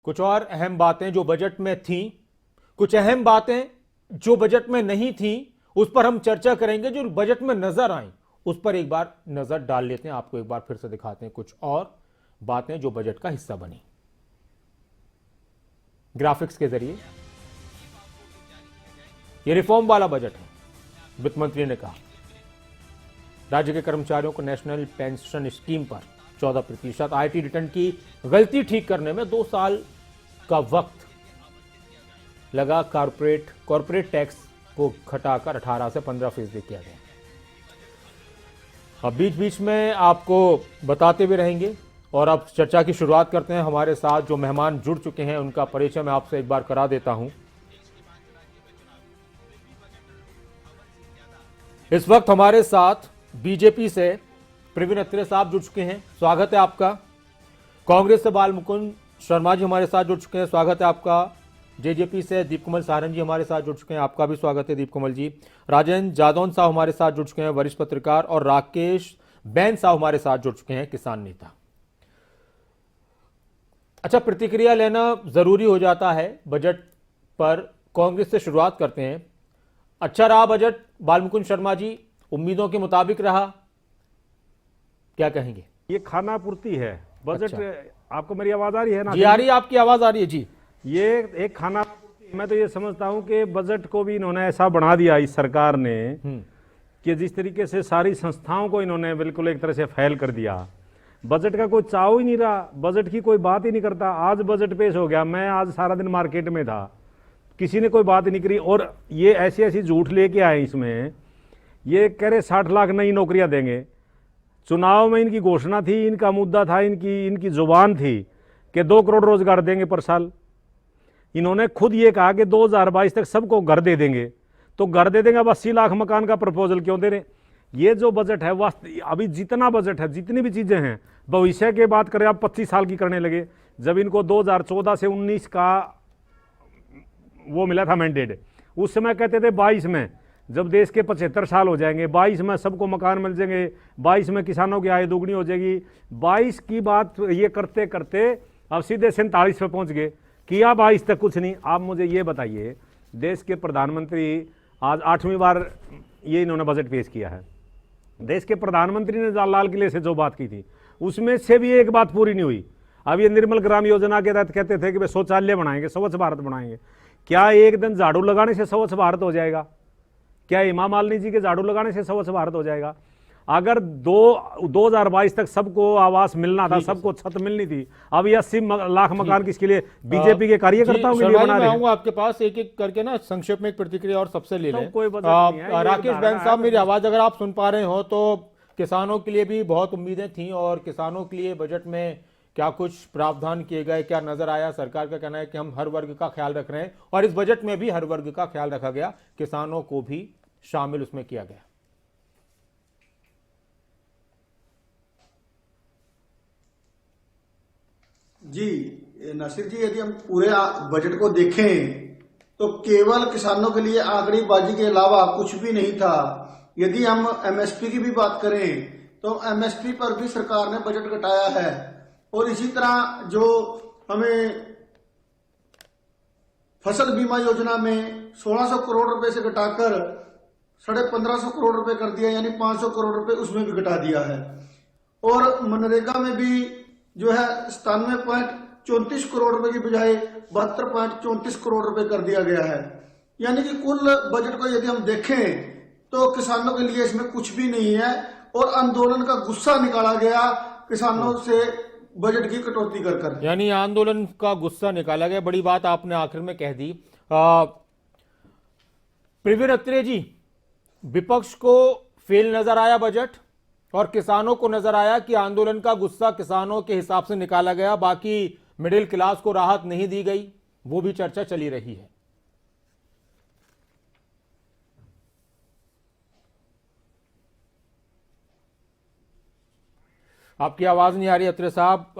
कुछ और अहम बातें जो बजट में थी, कुछ अहम बातें जो बजट में नहीं थी, उस पर हम चर्चा करेंगे। जो बजट में नजर आई उस पर एक बार नजर डाल लेते हैं, आपको एक बार फिर से दिखाते हैं कुछ और बातें जो बजट का हिस्सा बनी ग्राफिक्स के जरिए। यह रिफॉर्म वाला बजट है। वित्त मंत्री ने कहा राज्य के कर्मचारियों को नेशनल पेंशन स्कीम पर 14%, आईटी रिटर्न की गलती ठीक करने में 2 साल का वक्त लगा, कॉर्पोरेट टैक्स को घटाकर 18 से 15% किया गया। अब बीच बीच में आपको बताते भी रहेंगे और अब चर्चा की शुरुआत करते हैं। हमारे साथ जो मेहमान जुड़ चुके हैं उनका परिचय मैं आपसे एक बार करा देता हूं। इस वक्त हमारे साथ बीजेपी से प्रवीण अत्रे साहब जुड़ चुके हैं, स्वागत है आपका। कांग्रेस से बाल मुकुंद शर्मा जी हमारे साथ जुड़ चुके हैं, स्वागत है आपका। जेजेपी से दीप कमल सारन जी हमारे साथ जुड़ चुके हैं, आपका भी स्वागत है दीप कमल जी। राजेंद्र जादौन साहब हमारे साथ जुड़ चुके हैं, वरिष्ठ पत्रकार। और राकेश बैन साहब हमारे साथ जुड़ चुके हैं, किसान नेता। अच्छा, प्रतिक्रिया लेना जरूरी हो जाता है बजट पर। कांग्रेस से शुरुआत करते हैं। अच्छा रहा बजट बाल मुकुंद शर्मा जी, उम्मीदों के मुताबिक रहा, क्या कहेंगे? ये खाना पूर्ति है बजट। अच्छा। आपको मेरी आवाज आ रही है ना? जी आ रही है, आपकी आवाज आ रही है जी। ये एक खाना पूर्ति। मैं तो ये समझता हूं कि बजट को भी इन्होंने ऐसा बना दिया इस सरकार ने कि जिस तरीके से सारी संस्थाओं को इन्होंने बिल्कुल एक तरह से फेल कर दिया। बजट का कोई चाव ही नहीं रहा, बजट की कोई बात ही नहीं करता। आज बजट पेश हो गया, मैं आज सारा दिन मार्केट में था, किसी ने कोई बात नहीं करी। और ये ऐसी ऐसी झूठ लेके आए इसमें। ये कह रहे 60 लाख नई नौकरियां देंगे। चुनाव में इनकी घोषणा थी, इनका मुद्दा था, इनकी जुबान थी कि 2 करोड़ रोजगार देंगे पर साल। इन्होंने खुद ये कहा कि 2022 तक सबको घर दे देंगे। तो घर दे देंगे, अब 80 लाख मकान का प्रपोजल क्यों दे रहे? ये जो बजट है अभी जितना बजट है, जितनी भी चीजें हैं, भविष्य की बात करें आप 25 साल की करने लगे। जब इनको 2014 से 19 का वो मिला था मैंडेट, उस समय कहते थे 22 में जब देश के 75 साल हो जाएंगे, 22 में सबको मकान मिल जाएंगे, 22 में किसानों की आय दोगुनी हो जाएगी। 22 की बात ये करते करते अब सीधे 47 पे पहुंच गए। किया 22 तक कुछ नहीं। आप मुझे ये बताइए, देश के प्रधानमंत्री आज 8वीं बार ये इन्होंने बजट पेश किया है। देश के प्रधानमंत्री ने लाल किले से जो बात की थी उसमें से भी एक बात पूरी नहीं हुई। अब ये निर्मल ग्राम योजना के तहत कहते थे कि वे शौचालय बनाएंगे, स्वच्छ भारत बनाएंगे। क्या एक दिन झाड़ू लगाने से स्वच्छ भारत हो जाएगा? क्या हेमा मालिनी जी के झाड़ू लगाने से स्वच्छ भारत हो जाएगा? अगर 2022 तक सबको आवास मिलना था, सबको छत मिलनी थी, अब ये 80 लाख मकान किसके लिए? बीजेपी के कार्यकर्ताओं के लिए बना रहे हैं। आऊंगा आपके पास एक एक करके ना, संक्षेप में एक प्रतिक्रिया और सबसे ले लें। कोई बजट नहीं है। राकेश बैन साहब, मेरी आवाज अगर आप सुन पा रहे हो तो किसानों के लिए भी बहुत उम्मीदें थी और किसानों के लिए बजट में क्या कुछ प्रावधान किए गए, क्या नजर आया? सरकार का कहना है कि हम हर वर्ग का ख्याल रख रहे हैं और इस बजट में भी हर वर्ग का ख्याल रखा गया, किसानों को भी शामिल उसमें किया गया। जी नासिर जी, यदि हम पूरे बजट को देखें तो केवल किसानों के लिए आंकड़ीबाजी के अलावा कुछ भी नहीं था। यदि हम एमएसपी की भी बात करें तो एमएसपी पर भी सरकार ने बजट घटाया है। और इसी तरह जो हमें फसल बीमा योजना में 1600 करोड़ रुपए से घटाकर 1550 करोड़ रुपए कर दिया, यानी 500 करोड़ रुपए उसमें भी घटा दिया है। और मनरेगा में भी जो है 97.34 करोड़ रुपए की बजाय 72.34 करोड़ रुपए कर दिया गया है। यानी कि कुल बजट को यदि हम देखें तो किसानों के लिए इसमें कुछ भी नहीं है। और आंदोलन का गुस्सा निकाला गया किसानों से बजट की कटौती कर कर, यानी आंदोलन का गुस्सा निकाला गया। बड़ी बात आपने आखिर में कह दी। प्रवीण अत्रे जी, विपक्ष को फेल नजर आया बजट और किसानों को नजर आया कि आंदोलन का गुस्सा किसानों के हिसाब से निकाला गया, बाकी मिडिल क्लास को राहत नहीं दी गई, वो भी चर्चा चली रही है। आपकी आवाज नहीं आ रही अत्रे साहब,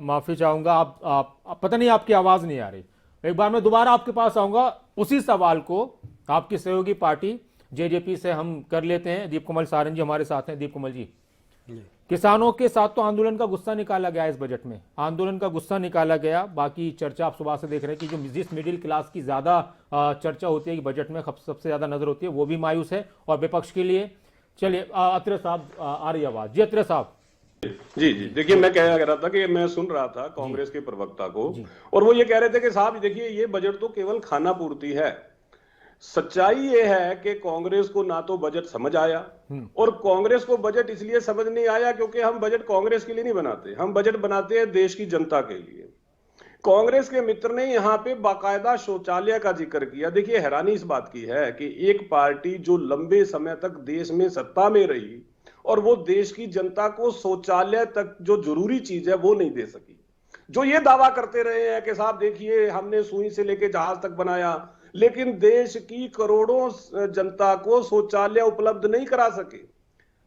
माफी चाहूंगा। आप पता नहीं आपकी आवाज नहीं आ रही। एक बार मैं दोबारा आपके पास आऊंगा, उसी सवाल को आपकी सहयोगी पार्टी जेजेपी से हम कर लेते हैं। दीप कमल सारन जी हमारे साथ हैं। दीप कमल जी, किसानों के साथ तो आंदोलन का गुस्सा निकाला गया इस बजट में, आंदोलन का गुस्सा निकाला गया। बाकी चर्चा आप सुबह से देख रहे हैं कि जो जिस मिडिल क्लास की ज्यादा चर्चा होती है कि बजट में सबसे ज्यादा नजर होती है, वो भी मायूस है और विपक्ष के लिए। चलिए अत्रे साहब आ रही आवाज। जी अत्रे साहब। जी जी, देखिए मैं कह रहा था कि मैं सुन रहा था कांग्रेस के प्रवक्ता को, और वो ये कह रहे थे कि साहब देखिए ये बजट तो केवल खाना पूर्ति है। सच्चाई ये है कि कांग्रेस को ना तो बजट समझ आया, और कांग्रेस को बजट इसलिए समझ नहीं आया क्योंकि हम बजट कांग्रेस के लिए नहीं बनाते, हम बजट बनाते हैं देश की जनता के लिए। कांग्रेस के मित्र ने यहाँ पे बाकायदा शौचालय का जिक्र किया। देखिए हैरानी इस बात की है कि एक पार्टी जो लंबे समय तक देश में सत्ता में रही और वो देश की जनता को शौचालय तक जो जरूरी चीज है वो नहीं दे सकी। जो ये दावा करते रहे हैं कि साहब देखिए हमने सुई से लेके जहाज तक बनाया, लेकिन देश की करोड़ों जनता को शौचालय उपलब्ध नहीं करा सके।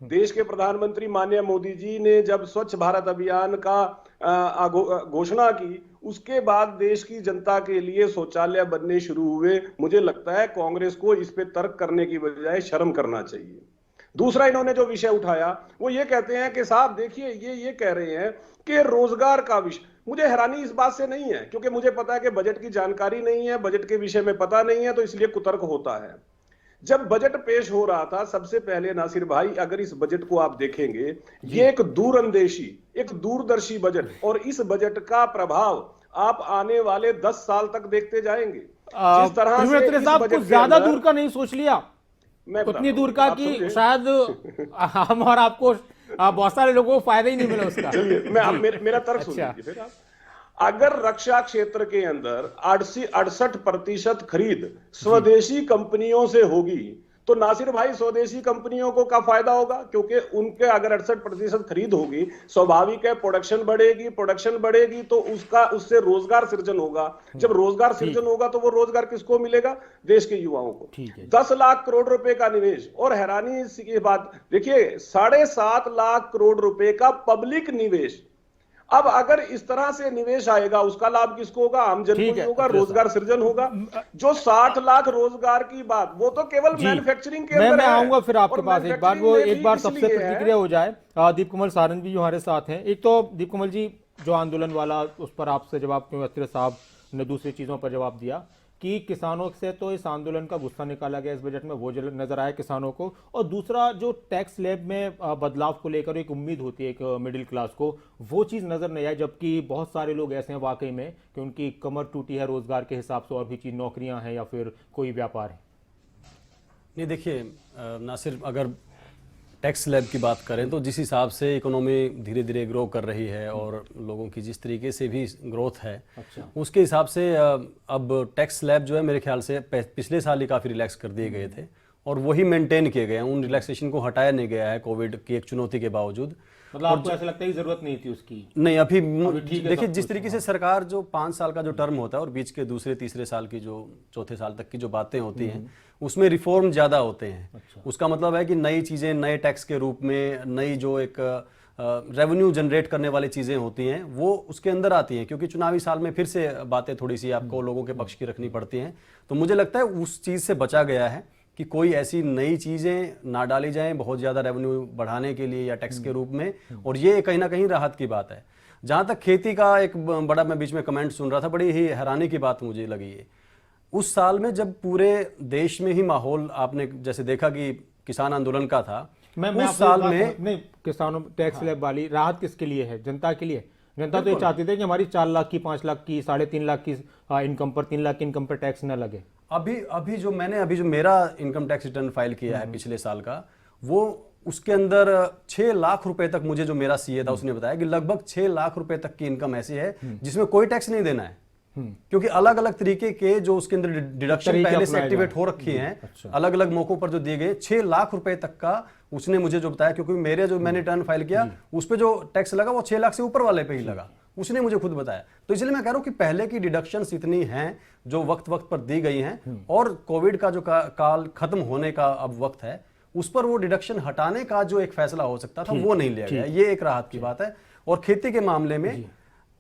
देश के प्रधानमंत्री माननीय मोदी जी ने जब स्वच्छ भारत अभियान का घोषणा की, उसके बाद देश की जनता के लिए शौचालय बनने शुरू हुए। मुझे लगता है कांग्रेस को इस पे तर्क करने की बजाय शर्म करना चाहिए। दूसरा इन्होंने जो विषय उठाया वो ये कहते हैं कि साहब देखिए ये कह रहे हैं कि रोजगार का विषय। मुझे हैरानी इस बात से नहीं है क्योंकि मुझे पता है कि बजट की जानकारी नहीं है, बजट के विषय में पता नहीं है, तो इसलिए कुतर्क होता है। जब बजट पेश हो रहा था सबसे पहले नासिर भाई, अगर इस बजट को आप देखेंगे, ये एक दूरंदेशी, एक दूरदर्शी बजट, और इस बजट का प्रभाव आप आने वाले 10 साल तक देखते जाएंगे। जिस तरह से इस साहब बजट कुछ के ज्यादा अंदर- दूर का नहीं सोच लिया, मैं उतनी दूर का आप कि समझे? शायद हम और आपको बहुत सारे लोगों को फायदा ही नहीं मिला उसका। चलिए मैं अब मेरा तर्क सुन अच्छा। लीजिए फिर आप। अगर रक्षा क्षेत्र के अंदर 68% खरीद स्वदेशी कंपनियों से होगी तो नासिर भाई स्वदेशी कंपनियों को क्या फायदा होगा, क्योंकि उनके अगर 68% खरीद होगी, स्वाभाविक है प्रोडक्शन बढ़ेगी तो उससे रोजगार सृजन होगा। जब रोजगार सृजन होगा तो वो रोजगार किसको मिलेगा? देश के युवाओं को। 10 लाख करोड़ रुपए का निवेश, और हैरानी की बात देखिए 7.5 लाख करोड़ रुपए का पब्लिक निवेश। अब अगर इस तरह से निवेश आएगा उसका लाभ किसको होगा? आम जन को होगा, रोजगार सृजन होगा। जो 60 लाख रोजगार की बात, वो तो केवल मैन्युफैक्चरिंग के अंदर मैं है। आऊंगा फिर आपके और पास एक बार, वो मैन्युफैक्चरिंग एक बार में भी सबसे इसलिए है- प्रतिक्रिया हो जाए। दीप कमल सारंग भी हमारे साथ हैं। एक तो दीप कमल जी, जो आंदोलन वाला उस पर आपसे जवाब, क्यों अत्रे साहब ने दूसरी चीजों पर जवाब दिया कि किसानों से तो इस आंदोलन का गुस्सा निकाला गया इस बजट में, वो नजर आया किसानों को। और दूसरा जो टैक्स स्लैब में बदलाव को लेकर एक उम्मीद होती है एक मिडिल क्लास को, वो चीज नजर नहीं आई, जबकि बहुत सारे लोग ऐसे हैं वाकई में कि उनकी कमर टूटी है रोजगार के हिसाब से, और भी चीज नौकरियां हैं या फिर कोई व्यापार है। नहीं देखिए नासिर, अगर टैक्स स्लैब की बात करें तो जिस हिसाब से इकोनॉमी धीरे धीरे ग्रो कर रही है और लोगों की जिस तरीके से भी ग्रोथ है, उसके हिसाब से अब टैक्स स्लैब जो है मेरे ख्याल से पिछले साल ही काफ़ी रिलैक्स कर दिए गए थे और वही मेंटेन किए गए हैं। उन रिलैक्सेशन को हटाया नहीं गया है कोविड की एक चुनौती के बावजूद। मतलब आपको ऐसा लगता है कि जरूरत नहीं थी उसकी? नहीं, अभी ठीक है देखिए सब जिस कुछ, तरीके से सरकार जो 5 साल का जो टर्म होता है और बीच के दूसरे तीसरे साल की जो चौथे साल तक की जो बातें होती हैं उसमें रिफॉर्म ज़्यादा होते हैं। उसका मतलब है कि नई चीज़ें नए टैक्स के रूप में, नई जो एक रेवेन्यू जनरेट करने वाली चीज़ें होती हैं वो उसके अंदर आती हैं, क्योंकि चुनावी साल में फिर से बातें थोड़ी सी आपको लोगों के पक्ष की रखनी पड़ती हैं। तो मुझे लगता है उस चीज़ से बचा गया है कि कोई ऐसी नई चीज़ें ना डाली जाएं बहुत ज़्यादा रेवेन्यू बढ़ाने के लिए या टैक्स के रूप में, और ये कहीं ना कहीं राहत की बात है। जहाँ तक खेती का एक बड़ा, मैं बीच में कमेंट सुन रहा था, बड़ी ही हैरानी की बात मुझे लगी है। उस साल में जब पूरे देश में ही माहौल आपने जैसे देखा कि किसान आंदोलन का था, मैं उस साल में नहीं, किसानों टैक्स स्लैब वाली राहत किसके लिए है? जनता के लिए। जनता तो ये चाहती थी कि हमारी 4 लाख की, 5 लाख की, 3.5 लाख की इनकम पर, 3 लाख की इनकम पर टैक्स न लगे। अभी जो मेरा इनकम टैक्स रिटर्न फाइल किया है पिछले साल का, वो उसके अंदर 6 लाख रुपए तक, मुझे जो मेरा सीए था उसने बताया कि लगभग 6 लाख रुपए तक की इनकम ऐसी है जिसमें कोई टैक्स नहीं देना है, क्योंकि अलग अलग तरीके के जो उसके अंदर डिडक्शन पहले से एक्टिवेट हो रखी हैं, अलग अलग मौकों पर जो दिए गए। 6 लाख रुपए तक का उसने मुझे जो बताया, क्योंकि मेरे जो मैंने रिटर्न फाइल किया उस पर जो टैक्स लगा वो 6 लाख से ऊपर वाले पे ही लगा, उसने मुझे खुद बताया। तो इसलिए मैं कह रहा हूं कि पहले की डिडक्शंस इतनी हैं जो वक्त वक्त पर दी गई हैं, और कोविड का जो काल खत्म होने का अब वक्त है, उस पर वो डिडक्शन हटाने का जो एक फैसला हो सकता था वो नहीं लिया गया। ये एक राहत की बात है। और खेती के मामले में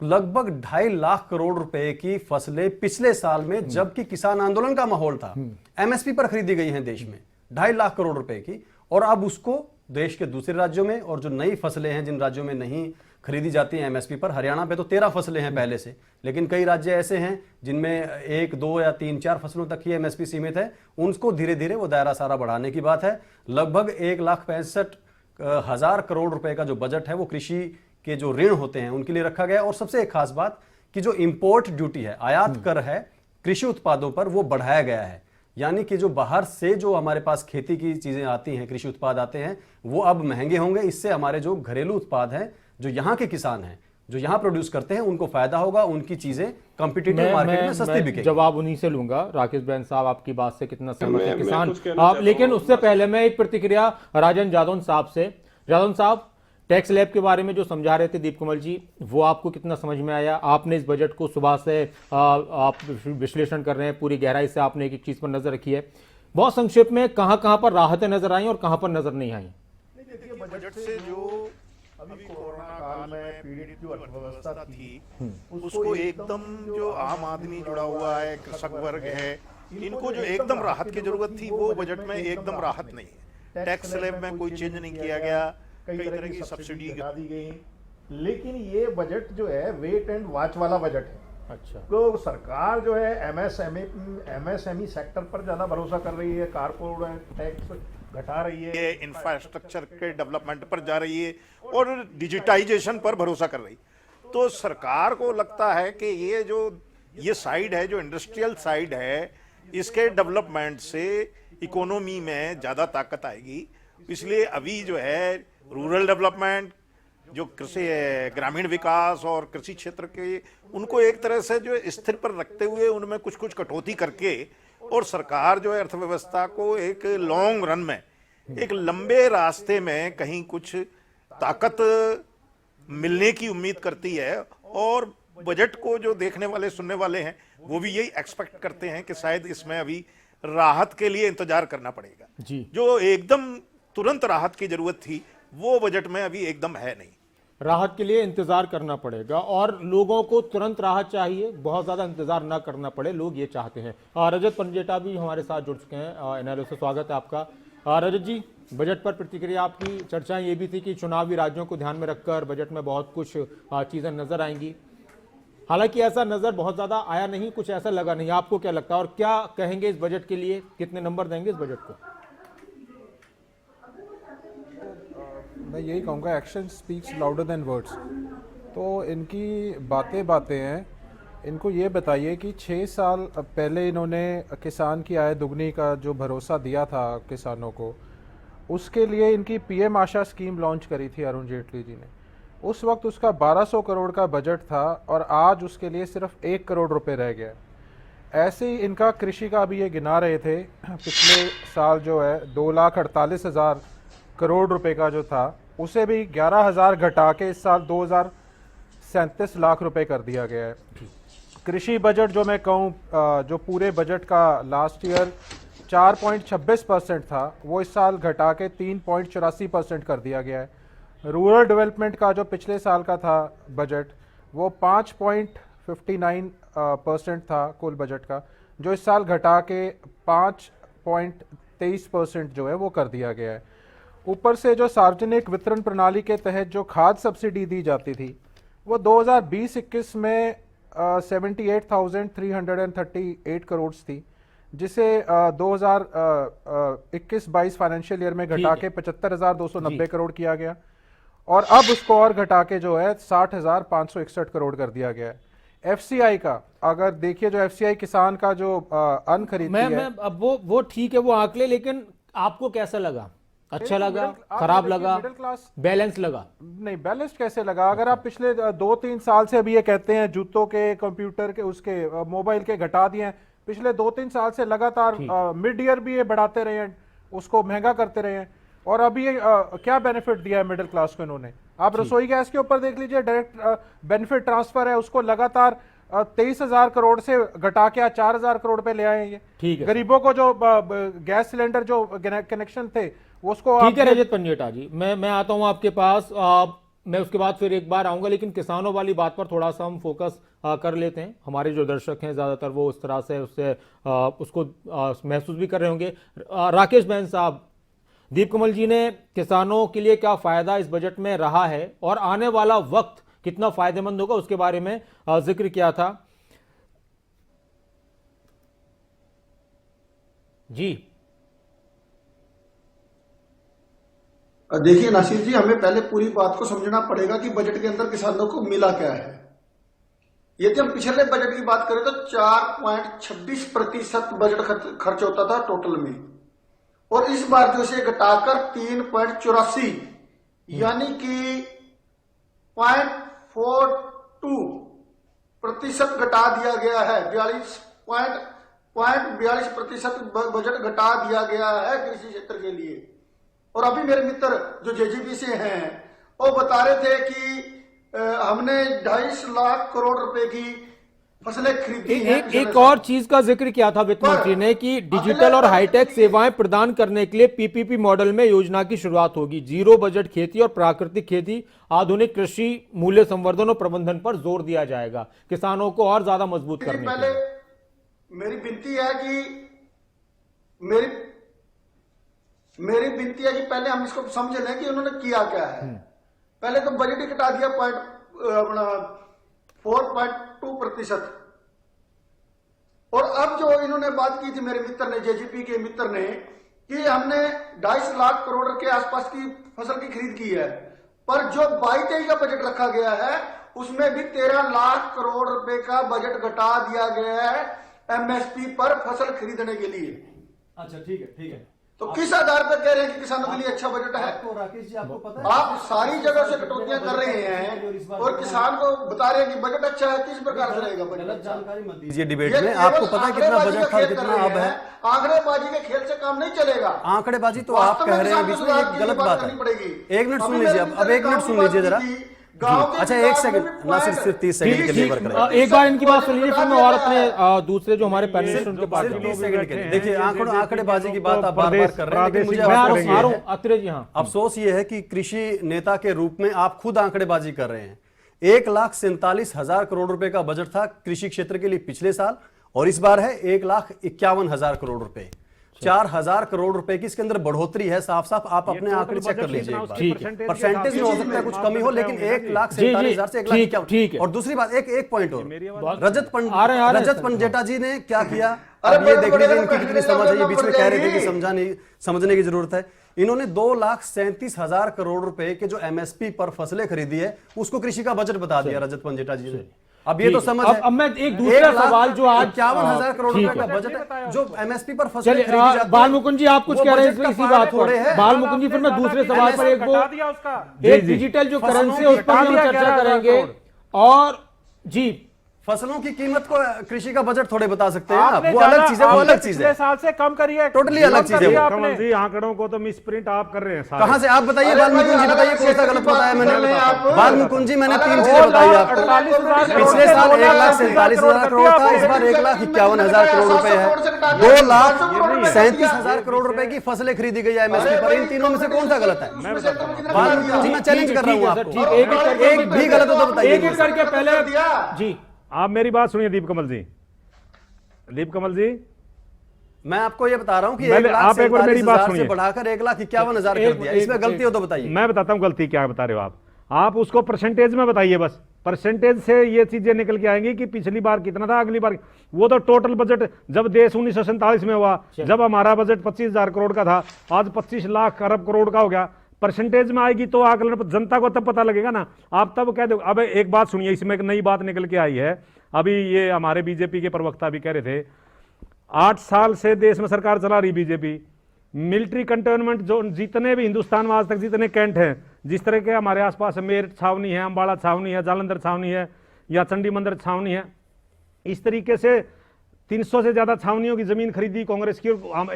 लगभग 2.5 लाख करोड़ रुपए की फसलें पिछले साल में, जबकि किसान आंदोलन का माहौल था, एमएसपी पर खरीदी गई हैं देश में 2.5 लाख करोड़ रुपए की, और अब उसको देश के दूसरे राज्यों में, और जो नई फसलें हैं जिन राज्यों में नहीं खरीदी जाती हैं एमएसपी पर, हरियाणा पे तो 13 फसलें हैं पहले से, लेकिन कई राज्य ऐसे हैं जिनमें 1, 2 या 3, 4 फसलों तक ही एमएसपी सीमित है। उनको धीरे धीरे वो दायरा सारा बढ़ाने की बात है। लगभग 1,65,000 करोड़ रुपए का जो बजट है वो कृषि के जो ऋण होते हैं उनके लिए रखा गया है। और सबसे एक खास बात कि जो इंपोर्ट ड्यूटी है, आयात कर है कृषि उत्पादों पर, वो बढ़ाया गया है। यानी कि जो बाहर से जो हमारे पास खेती की चीजें आती हैं, कृषि उत्पाद आते हैं, वो अब महंगे होंगे। इससे हमारे जो घरेलू उत्पाद हैं, जो यहाँ के किसान हैं, जो यहाँ प्रोड्यूस करते हैं, उनको फायदा होगा, उनकी चीजें कॉम्पिटिटिव मार्केट में सस्ती बिकेंगी। जवाब उन्हीं से लूंगा। राकेश बहन साहब, आपकी बात से कितना सहमत है मैं किसान? कुछ कहना चाहता लेकिन हूं। उससे पहले मैं एक प्रतिक्रिया राजन जादौन साहब से। जादौन साहब, टैक्स लैब के बारे में जो समझा रहे थे दीप कमल जी, वो आपको कितना समझ में आया? आपने इस बजट को सुबह से आप विश्लेषण कर रहे हैं, पूरी गहराई से आपने एक एक चीज पर नजर रखी है। बहुत संक्षेप में कहां पर राहतें नजर आई और कहां पर नजर नहीं आई? देखिए, बजट से जो अभी कोरोना काल में पीड़ित जो अर्थव्यवस्था थी उसको एकदम, जो आम आदमी जुड़ा हुआ है, कृषक वर्ग है, इनको जो एकदम राहत की जरूरत थी वो बजट में एकदम राहत नहीं है। टैक्स स्लैब में कोई चेंज नहीं किया गया, कई तरह की सब्सिडी गिरा दी गई, लेकिन ये बजट जो है वेट एंड वॉच वाला बजट है। अच्छा, तो सरकार जो है एमएसएमई सेक्टर पर ज्यादा भरोसा कर रही है, कारपोरेट टैक्स घटा रही है, इंफ्रास्ट्रक्चर के डेवलपमेंट पर जा रही है और डिजिटाइजेशन पर भरोसा कर रही। तो सरकार को लगता है कि ये साइड है, जो इंडस्ट्रियल साइड है, इसके डेवलपमेंट से इकोनॉमी में ज़्यादा ताकत आएगी। इसलिए अभी जो है रूरल डेवलपमेंट, जो कृषि ग्रामीण विकास और कृषि क्षेत्र के, उनको एक तरह से जो स्थिर पर रखते हुए उनमें कुछ कुछ कटौती करके, और सरकार जो है अर्थव्यवस्था को एक लॉन्ग रन में, एक लंबे रास्ते में कहीं कुछ ताकत मिलने की उम्मीद करती है। और बजट को जो देखने वाले सुनने वाले हैं वो भी यही एक्सपेक्ट करते हैं कि शायद इसमें अभी राहत के लिए इंतजार करना पड़ेगा। जी, जो एकदम तुरंत राहत की जरूरत थी वो बजट में अभी एकदम है नहीं। राहत के लिए इंतजार करना पड़ेगा और लोगों को तुरंत राहत चाहिए, बहुत ज्यादा इंतजार ना करना पड़े, लोग ये चाहते हैं। रजत पंजेटा भी हमारे साथ जुड़ चुके हैं एनएलओ से। स्वागत है आपका। रजत जी, बजट पर प्रतिक्रिया आपकी। चर्चा ये भी थी कि चुनावी राज्यों को ध्यान में रखकर बजट में बहुत कुछ चीजें नजर आएंगी, हालांकि ऐसा नजर बहुत ज्यादा आया नहीं, कुछ ऐसा लगा नहीं। आपको क्या लगता है और क्या कहेंगे इस बजट के लिए, कितने नंबर देंगे इस बजट को? मैं यही कहूँगा, action speaks louder than words. तो इनकी बातें हैं। इनको ये बताइए कि 6 साल पहले इन्होंने किसान की आय दुगनी का जो भरोसा दिया था किसानों को, उसके लिए इनकी पीएम आशा स्कीम लॉन्च करी थी अरुण जेटली जी ने। उस वक्त उसका 1200 करोड़ का बजट था और आज उसके लिए सिर्फ 1 करोड़ रुपए रह गया। ऐसे ही इनका कृषि का भी ये गिना रहे थे, पिछले साल जो है 2,48,000 करोड़ रुपए का जो था, उसे भी 11,000 घटा के इस साल 2,37 लाख रुपए कर दिया गया है। कृषि बजट जो मैं कहूँ, जो पूरे बजट का लास्ट ईयर 4.26% था, वो इस साल घटा के 3.84% कर दिया गया है। रूरल डेवलपमेंट का जो पिछले साल का था बजट, वो 5.59% था कुल बजट का, जो इस साल घटा के 5.23% जो है वो कर दिया गया है। ऊपर से जो सार्वजनिक वितरण प्रणाली के तहत जो खाद सब्सिडी दी जाती थी, वो 2020-21 में 78,338 करोड़ थी, जिसे 2021-22 फाइनेंशियल ईयर में घटा के 75,290 करोड़ किया गया, और अब उसको और घटा के जो है 60,561 करोड़ कर दिया गया है। एफसीआई का अगर देखिए, जो एफसीआई किसान का जो अन्न खरीदती है, अब वो ठीक है, वो आंकड़े, लेकिन आपको कैसा लगा? अच्छा लगा, खराब लगा, मिडिल क्लास बैलेंस लगा? नहीं, बैलेंस कैसे लगा? अगर आप पिछले 2-3 साल से अभी ये कहते हैं जूतों के, कंप्यूटर के, उसके मोबाइल के घटा दिए हैं, पिछले 2-3 साल से लगातार मिड ईयर भी ये बढ़ाते रहे हैं, उसको महंगा करते रहे हैं, और अभी ये क्या बेनिफिट दिया है मिडिल क्लास को इन्होंने? आप रसोई गैस के ऊपर देख लीजिए, डायरेक्ट बेनिफिट ट्रांसफर है, उसको लगातार 23,000 करोड़ से घटा के 4,000 करोड़ पे ले आए हैं। ठीक है, गरीबों को जो गैस सिलेंडर जो कनेक्शन थे उसको, ठीक है रजत पंजेटा जी, मैं आता हूं आपके पास, मैं उसके बाद फिर एक बार आऊंगा, लेकिन किसानों वाली बात पर थोड़ा सा हम फोकस कर लेते हैं। हमारे जो दर्शक हैं ज्यादातर वो उस तरह से उसको महसूस भी कर रहे होंगे। राकेश बहन साहब, दीप कमल जी ने किसानों के लिए क्या फायदा इस बजट में रहा है और आने वाला वक्त कितना फायदेमंद होगा उसके बारे में जिक्र किया था। जी देखिए नासिर जी, हमें पहले पूरी बात को समझना पड़ेगा कि बजट के अंदर किसानों को मिला क्या है। यदि हम पिछले बजट की बात करें तो 4.26% बजट खर्च होता था टोटल में, और इस बार जो इसे घटाकर 3.84 यानी कि 0.42% घटा दिया गया है। 42% बजट घटा दिया गया है कृषि क्षेत्र के लिए। और अभी मेरे मित्र जो जेजेपी से हैं वो बता रहे थे कि हमने 2.5 लाख करोड़ रुपए की फसलें खरीदी हैं। एक और चीज का जिक्र किया था वित्त मंत्री ने कि डिजिटल और हाईटेक सेवाएं प्रदान करने के लिए पीपीपी मॉडल में योजना की शुरुआत होगी। जीरो बजट खेती और प्राकृतिक खेती, आधुनिक कृषि, मूल्य संवर्धन और प्रबंधन पर जोर दिया जाएगा, किसानों को और ज्यादा मजबूत करने के लिए। मेरी विनती है कि पहले हम इसको समझ लें कि उन्होंने किया क्या है। पहले तो बजट ही घटा दिया 4.2%, और अब जो इन्होंने बात की थी मेरे मित्र ने, जेजेपी के मित्र ने, कि हमने 2.5 लाख करोड़ के आसपास की फसल की खरीद की है, पर जो 22-23 का बजट रखा गया है उसमें भी 13 लाख करोड़ रुपए का बजट घटा दिया गया है एमएसपी पर फसल खरीदने के लिए। अच्छा, ठीक है। तो किस आधार पर कह रहे हैं कि किसानों के लिए अच्छा बजट है? राकेश जी, आपको पता है आप सारी जगह से कटौतियां कर रहे हैं और किसान को बता रहे हैं कि बजट अच्छा है। किस प्रकार से रहेगा बजट? गलत जानकारी मत दीजिए डिबेट में। आपको पता है कितना बजट था, कितना अब है? आंकड़ेबाजी के खेल से काम नहीं चलेगा। आंकड़ेबाजी तो आप कह रहे हैं बीच में, ये गलत बात है। एक मिनट सुन लीजिए, अब एक मिनट सुन लीजिए जरा। अच्छा, एक सेकंड, ना सिर्फ 30 सेकंड के लिए वर्क करें। एक बार इनकी बात सुन लीजिए, फिर मैं और अपने दूसरे जो हमारे पैनलिस्ट उनके पास सिर्फ 30 सेकंड के लिए। देखिए, आंकड़ेबाजी की बात आप बार-बार कर रहे हैं, लेकिन मुझे अफसोस ये है कि कृषि नेता के रूप में आप खुद आंकड़ेबाजी कर रहे हैं। 1,47,000 करोड़ रुपए का बजट था कृषि क्षेत्र के लिए पिछले साल, और इस बार है 1,51,000 करोड़ रुपए। 4,000 करोड़ रुपए की इसके अंदर बढ़ोतरी है। साफ साफ आप अपने आंकड़े चेक कर लीजिए। परसेंटेज में हो सकता है कुछ कमी हो, लेकिन 1,47,000 से 1,51,000। और दूसरी बात, एक पॉइंट और, रजत पंजेटा जी ने क्या किया, अब ये देख लीजिए इनकी कितनी समझ है। ये बीच में कह रहे थे कि समझने की जरूरत है। इन्होंने 2,37,000 करोड़ रुपए के जो एमएसपी पर फसलें खरीदी है उसको कृषि का बजट बता दिया रजत पंजेटा जी ने। अब ये तो समझ है। अब मैं एक दूसरा सवाल जो आज 51,000 करोड़ रुपए का बजट है जो एमएसपी पर फसलें खरीदी जाती है। बाल मुकुंद जी, आप कुछ कह रहे हैं इसी बात पर। बाल मुकुंद जी, फिर मैं दूसरे सवाल पर एक डिजिटल जो करेंसी है उस पर हम चर्चा करेंगे। और जी, फसलों की कीमत को कृषि का बजट थोड़े बता सकते हैं आप, वो अलग चीज है, वो अलग चीज है। साल से कम करिए, टोटली अलग चीज है। कमल जी, आंकड़ों को तो मिसप्रिंट आप कर रहे हैं। कहां से आप बताइए, बाल मुकुंद जी बताइए कौन सा गलत बताया मैंने? बाल मुकुंद जी, मैंने 3 चीजें बताई आपको। पिछले साल 1,47,000 करोड़ था, इस बार 1,51,000 करोड़ रुपए है। 2,37,000 करोड़ रुपए की फसलें खरीदी गई है एमएसपी पर। इन तीनों में से कौन सा गलत है? बाल मुकुंद जी, मैं चैलेंज कर रहा हूँ आपको, एक भी गलत हो तो बताइए। एक करके पहले जी, आप मेरी बात सुनिए दीप कमल जी। मैं आपको ये बता रहा हूं कि आप एक बार मेरी बात सुनिए, से बढ़ाकर 1,51,000 कर दिया। इसमें गलती हो तो बताइए। मैं बताता हूं गलती क्या बता रहे हो आप उसको परसेंटेज में बताइए। बस परसेंटेज से ये चीजें निकल के आएंगी कि पिछली बार कितना था, अगली बार। वो तो टोटल बजट जब देश 1947 में हुआ, जब हमारा बजट 25,000 करोड़ का था, आज 25 लाख अरब करोड़ का हो गया। परसेंटेज में आएगी तो आकलन जनता को तब पता लगेगा ना। आप तब कह दो। अब एक बात सुनिए, इसमें एक नई बात निकल के आई है। अभी ये हमारे बीजेपी के प्रवक्ता भी कह रहे थे, 8 साल से देश में सरकार चला रही बीजेपी। मिलिट्री कंटेनमेंट जो जितने भी हिंदुस्तान में आज तक जितने कैंट हैं, जिस तरह के हमारे आसपास मेरठ छावनी है, अम्बाड़ा छावनी है, जालंधर छावनी है, या चंडी मंदिर छावनी है, इस तरीके से 300 से ज्यादा छावनियों की जमीन खरीदी कांग्रेस की।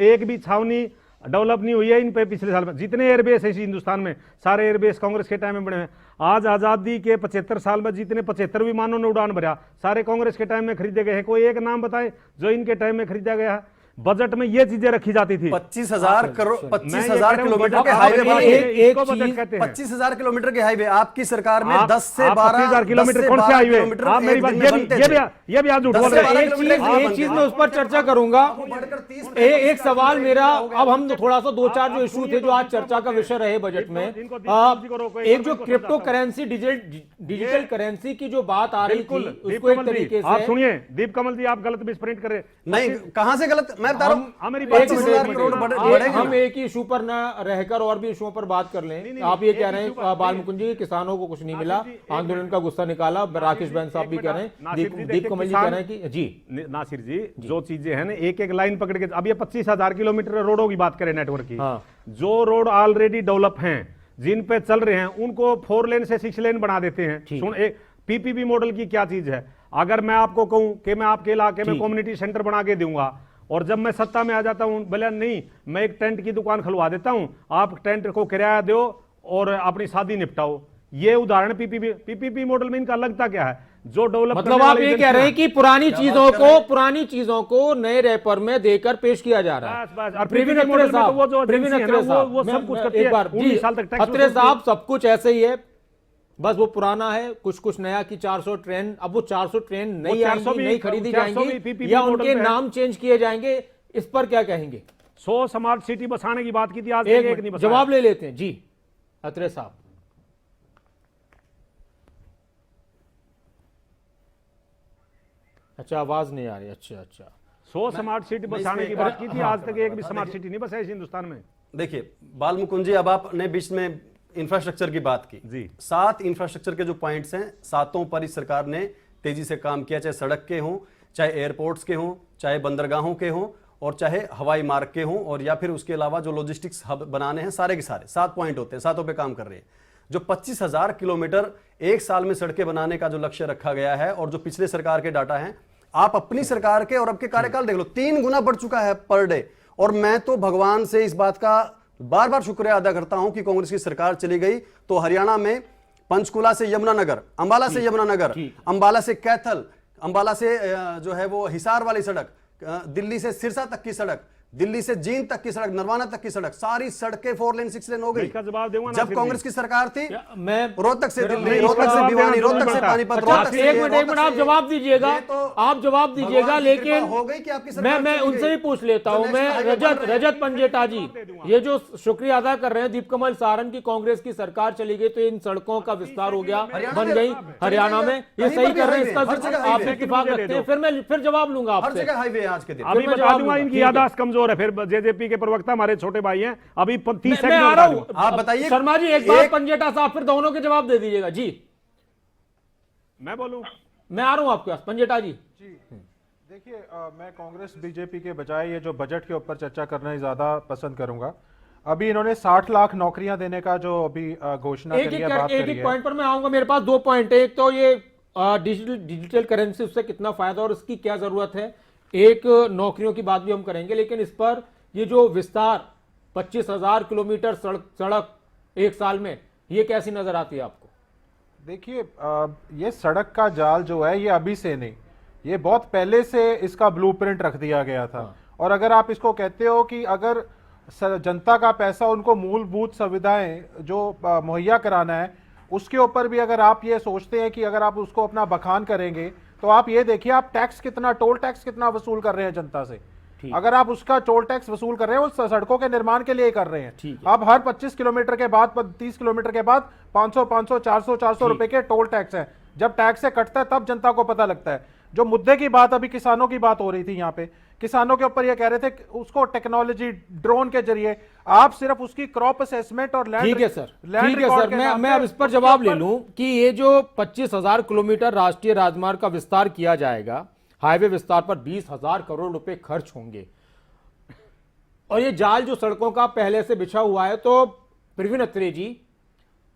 एक भी छावनी डेवलप नहीं हुई है इन पे पिछले साल में। जितने एयरबेस है हिंदुस्तान में, सारे एयरबेस कांग्रेस के टाइम में बने हैं। आज आजादी के 75 साल में जितने 75 विमानों ने उड़ान भरा, सारे कांग्रेस के टाइम में खरीदे गए हैं। कोई एक नाम बताएं जो इनके टाइम में खरीदा गया है? बजट में ये चीजें रखी जाती थी। 25,000 करोड़, मैं 25,000 ये कह रहा हूं, किलोमीटर के आप हाईवे ये बने। इसको बजट कहते हैं। 25,000 किलोमीटर के हाईवे आपकी सरकार में आप- 10 से आप 12 25,000 किलोमीटर 10 से कौन से 12 हाईवे? किलोमीटर आप मेरी एक बात दिन में बनते थे। ये भी आप झूठ 10 बोल से रहे हैं। 12 एक किलोमीटर चीज बनते मैं उस पर चर्चा करूंगा। बढ़कर 30 एक सवाल मेरा, अब हम थोड़ा सा दो चार जो इशू थे जो आज चर्चा का विषय रहे बजट में, एक जो क्रिप्टो करेंसी डिजिटल करेंसी की जो बात आ रही थी उसको एक तरीके आप से, सुनिए दीप कमल जी, आप गलत मिसप्रिंट कर रहे हैं। नहीं, कहां से गलत? मैं बता रहा हूं मेरी एक बात मिनट, 25,000 एक करोड़ मिनट, बढ़ेंगे हम ना। एक ही इशू पर न रहकर और भी इशुओं पर बात कर लें। आप ये कह रहे हैं बाल मुकुंद जी किसानों को कुछ नहीं मिला, आंदोलन का गुस्सा निकाला, राकेश बहन साहब भी कह रहे हैं, दीप कमल जी कह रहे हैं कि जी नासिर जी, जो चीजें हैं ना एक एक लाइन पकड़ के, अब ये 25,000 किलोमीटर रोडों की बात करें नेटवर्क की, हाँ। जो रोड ऑलरेडी डेवलप हैं जिन पे चल रहे हैं उनको 4 लेन से 6 लेन बना देते हैं। सुन, एक पीपीपी मॉडल की क्या चीज है? अगर मैं आपको कहूं कि मैं आपके इलाके में कम्युनिटी सेंटर बना के दूंगा और जब मैं सत्ता में आ जाता हूं बोले नहीं मैं एक टेंट की दुकान खुलवा देता हूं, आप टेंट को किराया दो और अपनी शादी निपटाओ। ये उदाहरण पीपीपी मॉडल में इनका लगता क्या है? जो डेवलप, मतलब आप ये कह रहे हैं कि पुरानी चीजों को नए रैपर में देकर पेश किया जा रहा है। बस, और प्रवीण PPP मॉडल अत्रे में तो वो जो साहब, प्रवीण एजेंसी है अत्रे ना, साहब, वो सब कुछ करती एक है। बार 19 साल तक टैक्स अत्रे वसूलती है। साहब, सब कुछ ऐसे ही है, बस वो पुराना है, कुछ नया की 400 ट्रेन, अब वो 400 ट्रेन नहीं 400 आएंगी, भी- नहीं खरीदी 400 भी जाएंगी PPP या मॉडल उनके पे है। नाम चेंज किए जाएंगे, इस पर क्या कहेंगे? 100 स्मार्ट सिटी बसाने की बात की थी, आज एक तक एक मिनट, नहीं बसाया। जवाब ले लेते हैं जी अत्रे साहब। अच्छा, आवाज नहीं आ रही। अच्छा 100 स्मार्ट सिटी बसाने की बात की थी, आज तक एक भी स्मार्ट सिटी नहीं बसाई इस हिंदुस्तान में। देखिए बाल मुकुंद जी, अब आपने बीच में इंफ्रास्ट्रक्चर की बात की जी। 7 इंफ्रास्ट्रक्चर के जो पॉइंट्स हैं, 7 पर इस सरकार ने तेजी से काम किया, चाहे सड़क के हों, चाहे एयरपोर्ट्स के हों, चाहे बंदरगाहों के हों और चाहे हवाई मार्ग के हों, और या फिर उसके अलावा जो लॉजिस्टिक्स हब बनाने हैं, सारे के सारे 7 पॉइंट होते हैं, 7 पे काम कर रहे हैं। जो 25,000 किलोमीटर एक साल में सड़कें बनाने का जो लक्ष्य रखा गया है और जो पिछले सरकार के डाटा हैं, आप अपनी सरकार के और अब के कार्यकाल देख लो, 3 गुना बढ़ चुका है पर डे। और मैं तो भगवान से इस बात का बार बार शुक्रिया अदा करता हूं कि कांग्रेस की सरकार चली गई तो हरियाणा में पंचकुला से यमुनानगर, अंबाला से यमुनानगर, अंबाला से कैथल, अंबाला से जो है वो हिसार वाली सड़क, दिल्ली से सिरसा तक की सड़क, दिल्ली से जींद तक की सड़क, नरवाना तक की सड़क, सारी सड़कें 4 लेन 6 लेन हो गई। इसका जवाब दूंगा जब कांग्रेस की सरकार थी, मैं रोहतक से दिल्ली, मैं रोहतक से इसका भिवानी, जवाब रोहतक से देना पानीपत, अच्छा, रोहतक से एक मिनट आप जवाब दीजिएगा, आप जवाब दीजिएगा, भगवान की कृपा लेकिन हो गई कि आपकी सरकार मैं चली उनसे गई। भी पूछ लेता जो हूं। मैं नेशनल हाईवे बन रहे हैं। रजत पंजेटा जी, ये जो शुक्रिया अदा कर रहे हैं दीप कमल सारन की कांग्रेस की सरकार चली गई तो इन सड़कों का विस्तार हो गया, बन गई हरियाणा में, ये सही कर रहे हैं, इसका आप इत्तेफाक रखते हैं? फिर जवाब लूंगा हर आपसे। जगह हाईवे है आज के दिन। अभी मैं बता जवाब दूंगा, दूंगा, इनकी ठीक है। याददाश्त कमजोर है। फिर जेजेपी के प्रवक्ता हमारे छोटे भाई हैं, अभी 30 मैं सेकंड आ में रहा बता दूंगा। हूं, आप बताइए। शर्मा जी एक बार पंजेटा साहब, फिर दोनों के जवाब दे दीजिएगा जी। मैं बोलूं? मैं आ रहा हूं आपके पास, पंजेटा जी। देखिए, मैं कांग्रेस बीजेपी के बजाय ये जो बजट के ऊपर चर्चा करना ही ज़्यादा पसंद करूंगा। अभी इन्होंने 60 लाख नौकरियां देने का जो अभी घोषणा एक करी एक है, बात एक करी एक है। पॉइंट पर मैं आऊंगा। मेरे पास 2 पॉइंट है। एक तो ये डिजिटल करेंसी, उससे कितना फायदा और उसकी क्या जरूरत है, एक नौकरियों की बात भी हम करेंगे, लेकिन इस पर ये जो विस्तार 25,000 किलोमीटर सड़क एक साल में, ये कैसी नजर आती है आपको? देखिए, ये सड़क का जाल जो है ये अभी से नहीं, ये बहुत पहले से इसका ब्लूप्रिंट रख दिया गया था। और अगर आप इसको कहते हो कि अगर जनता का पैसा उनको मूलभूत सुविधाएं जो मुहैया कराना है, उसके ऊपर भी अगर आप ये सोचते हैं कि अगर आप उसको अपना बखान करेंगे, तो आप ये देखिए आप टैक्स कितना, टोल टैक्स कितना वसूल कर रहे हैं जनता से। अगर आप उसका टोल टैक्स वसूल कर रहे हैं, वो सड़कों के निर्माण के लिए कर रहे हैं। आप हर 25 किलोमीटर के बाद, 30 किलोमीटर के बाद 500 400 रुपए के टोल टैक्स है। जब टैक्स से कटता है तब जनता को पता लगता है। जो मुद्दे की बात, अभी किसानों की बात हो रही थी, यहाँ पे किसानों के ऊपर ये कह रहे थे कि उसको टेक्नोलॉजी ड्रोन के जरिए आप सिर्फ उसकी क्रॉप असेसमेंट और लैंड, ठीक है सर, ठीक है सर, मैं अब इस पर जवाब ले लूं कि ये जो 25,000 किलोमीटर राष्ट्रीय राजमार्ग का विस्तार किया जाएगा, हाईवे विस्तार पर 20,000 करोड़ रुपए खर्च होंगे, और ये जाल जो सड़कों का पहले से बिछा हुआ है, तो प्रवीण अत्रे जी,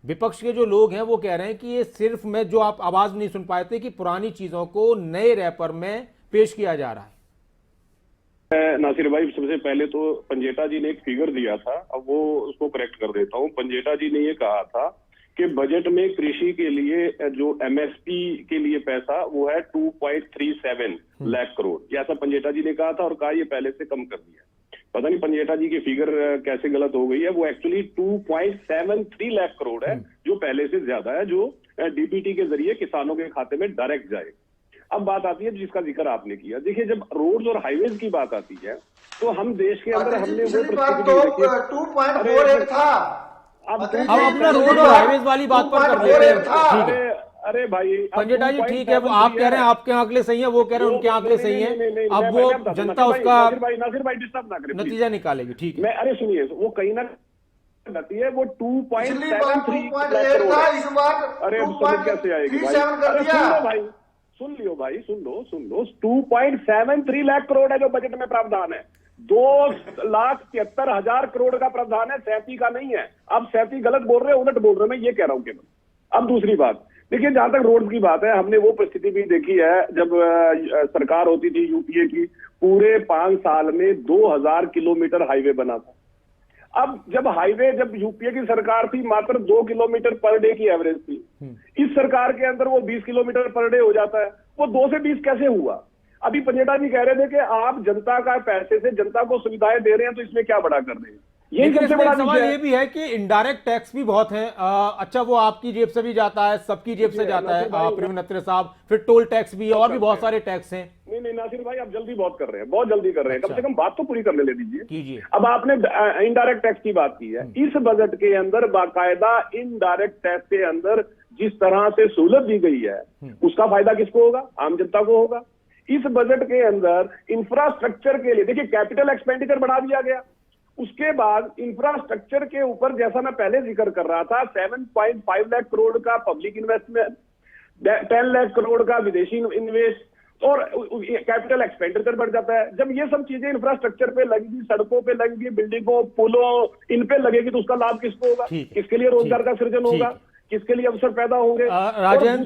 विपक्ष के जो लोग हैं वो कह रहे हैं कि ये सिर्फ, मैं जो आप आवाज नहीं सुन पाए थे, कि पुरानी चीजों को नए रैपर में पेश किया जा रहा है। नासिर भाई, सबसे पहले तो पंजेटा जी ने एक फिगर दिया था, अब वो उसको करेक्ट कर देता हूँ। पंजेटा जी ने ये कहा था कि बजट में कृषि के लिए जो एमएसपी के लिए पैसा वो है 2.37 लाख करोड़। ये ऐसा पंजेटा जी ने कहा था और कहा ये पहले से कम कर दिया। पता नहीं पंजेटा जी की फिगर कैसे गलत हो गई है। वो एक्चुअली 2.73 लाख करोड़ है, जो पहले से ज्यादा है, जो डीबीटी के जरिए किसानों के खाते में डायरेक्ट जाए। अब बात आती है जिसका जिक्र आपने किया, देखिए जब रोड्स और हाईवेज की बात आती है तो हम देश के अंदर हमने वो तो 2.48 था। अब अपना रोड और हाईवेज वाली बात पर कर लेते हैं। ठीक है, अरे भाई पंजेटा जी ठीक है, वो आप कह रहे हैं आपके आंकड़े सही है, वो कह रहे हैं उनके आंकड़े सही हैं। अब वो जनता उसका नासिर भाई डिस्टर्ब ना करें नतीजा निकालेगी। ठीक है, मैं अरे सुनिए, वो कहीं ना रहती है वो 2.73 था, इस बार अरे अब समझ कैसे आएगी भाई? 2.37 कर अरे दिया। सुन लो भाई, सुन लियो भाई, सुन लो 2.73 लाख करोड़ है जो बजट में प्रावधान है। 2,73,000 करोड़ का प्रावधान है, 37 का नहीं है। अब 37 गलत बोल रहे हैं, उलट बोल रहे हैं, मैं ये कह रहा हूं केवल। अब दूसरी बात देखिए, जहां तक रोड की बात है, हमने वो परिस्थिति भी देखी है जब सरकार होती थी यूपीए की, पूरे 5 साल में 2,000 किलोमीटर हाईवे बना था। अब जब यूपीए की सरकार थी, मात्र 2 किलोमीटर पर डे की एवरेज थी। इस सरकार के अंदर वो 20 किलोमीटर पर डे हो जाता है। वो 2 से 20 कैसे हुआ? अभी पंजेटा जी कह रहे थे कि आप जनता का पैसे से जनता को सुविधाएं दे रहे हैं, तो इसमें क्या बड़ा कर रहे हैं? यही लेकिन सबसे इसमें बड़ा एक सवाल विषय ये भी है कि इनडायरेक्ट टैक्स भी बहुत है। अच्छा, वो आपकी जेब से भी जाता है, सबकी जेब से जाता है, प्रवीण अत्रे साहब, फिर टोल टैक्स भी है और भी बहुत सारे टैक्स हैं। नहीं नासिर भाई, आप जल्दी बहुत कर रहे हैं, बहुत जल्दी कर रहे हैं। कम से कम बात तो पूरी करने ले दीजिए। कीजिए। अब आपने इनडायरेक्ट टैक्स की बात की है। इस बजट के अंदर बाकायदा इनडायरेक्ट टैक्स के अंदर जिस तरह से सहूलत दी गई है, उसका फायदा किसको होगा? आम जनता को होगा। इस बजट के अंदर इंफ्रास्ट्रक्चर के लिए देखिए कैपिटल एक्सपेंडिचर बढ़ा दिया गया। उसके बाद इंफ्रास्ट्रक्चर के ऊपर, जैसा मैं पहले जिक्र कर रहा था, 7.5 लाख करोड़ का पब्लिक इन्वेस्टमेंट, 10 लाख करोड़ का विदेशी इन्वेस्ट और कैपिटल एक्सपेंडिचर बढ़ जाता है। जब ये सब चीजें इंफ्रास्ट्रक्चर पे लगेगी, सड़कों पे लगेगी, बिल्डिंगों, पुलों, इन पे लगेगी, तो उसका लाभ किसको होगा? किसके लिए रोजगार का सृजन होगा? किसके लिए अवसर पैदा होंगे? राजन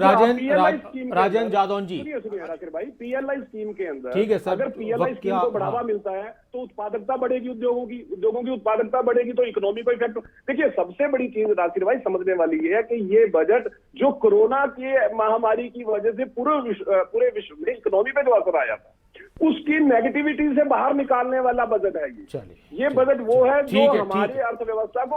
जादौन जी, सुनिए नासिर भाई, पीएलआई स्कीम के अंदर ठीक है सर, अगर पीएलआई स्कीम को बढ़ावा मिलता है तो उत्पादकता बढ़ेगी, उद्योगों की उत्पादकता बढ़ेगी, तो इकोनॉमी को इफेक्ट। देखिए सबसे बड़ी चीज नासिर भाई समझने वाली ये है कि ये बजट जो कोरोना की महामारी की वजह से पूरे विश्व में इकोनॉमी पे जो असर आया था, उसकी नेगेटिविटी से बाहर निकालने वाला बजट है ये बजट वो है जो हमारी अर्थव्यवस्था को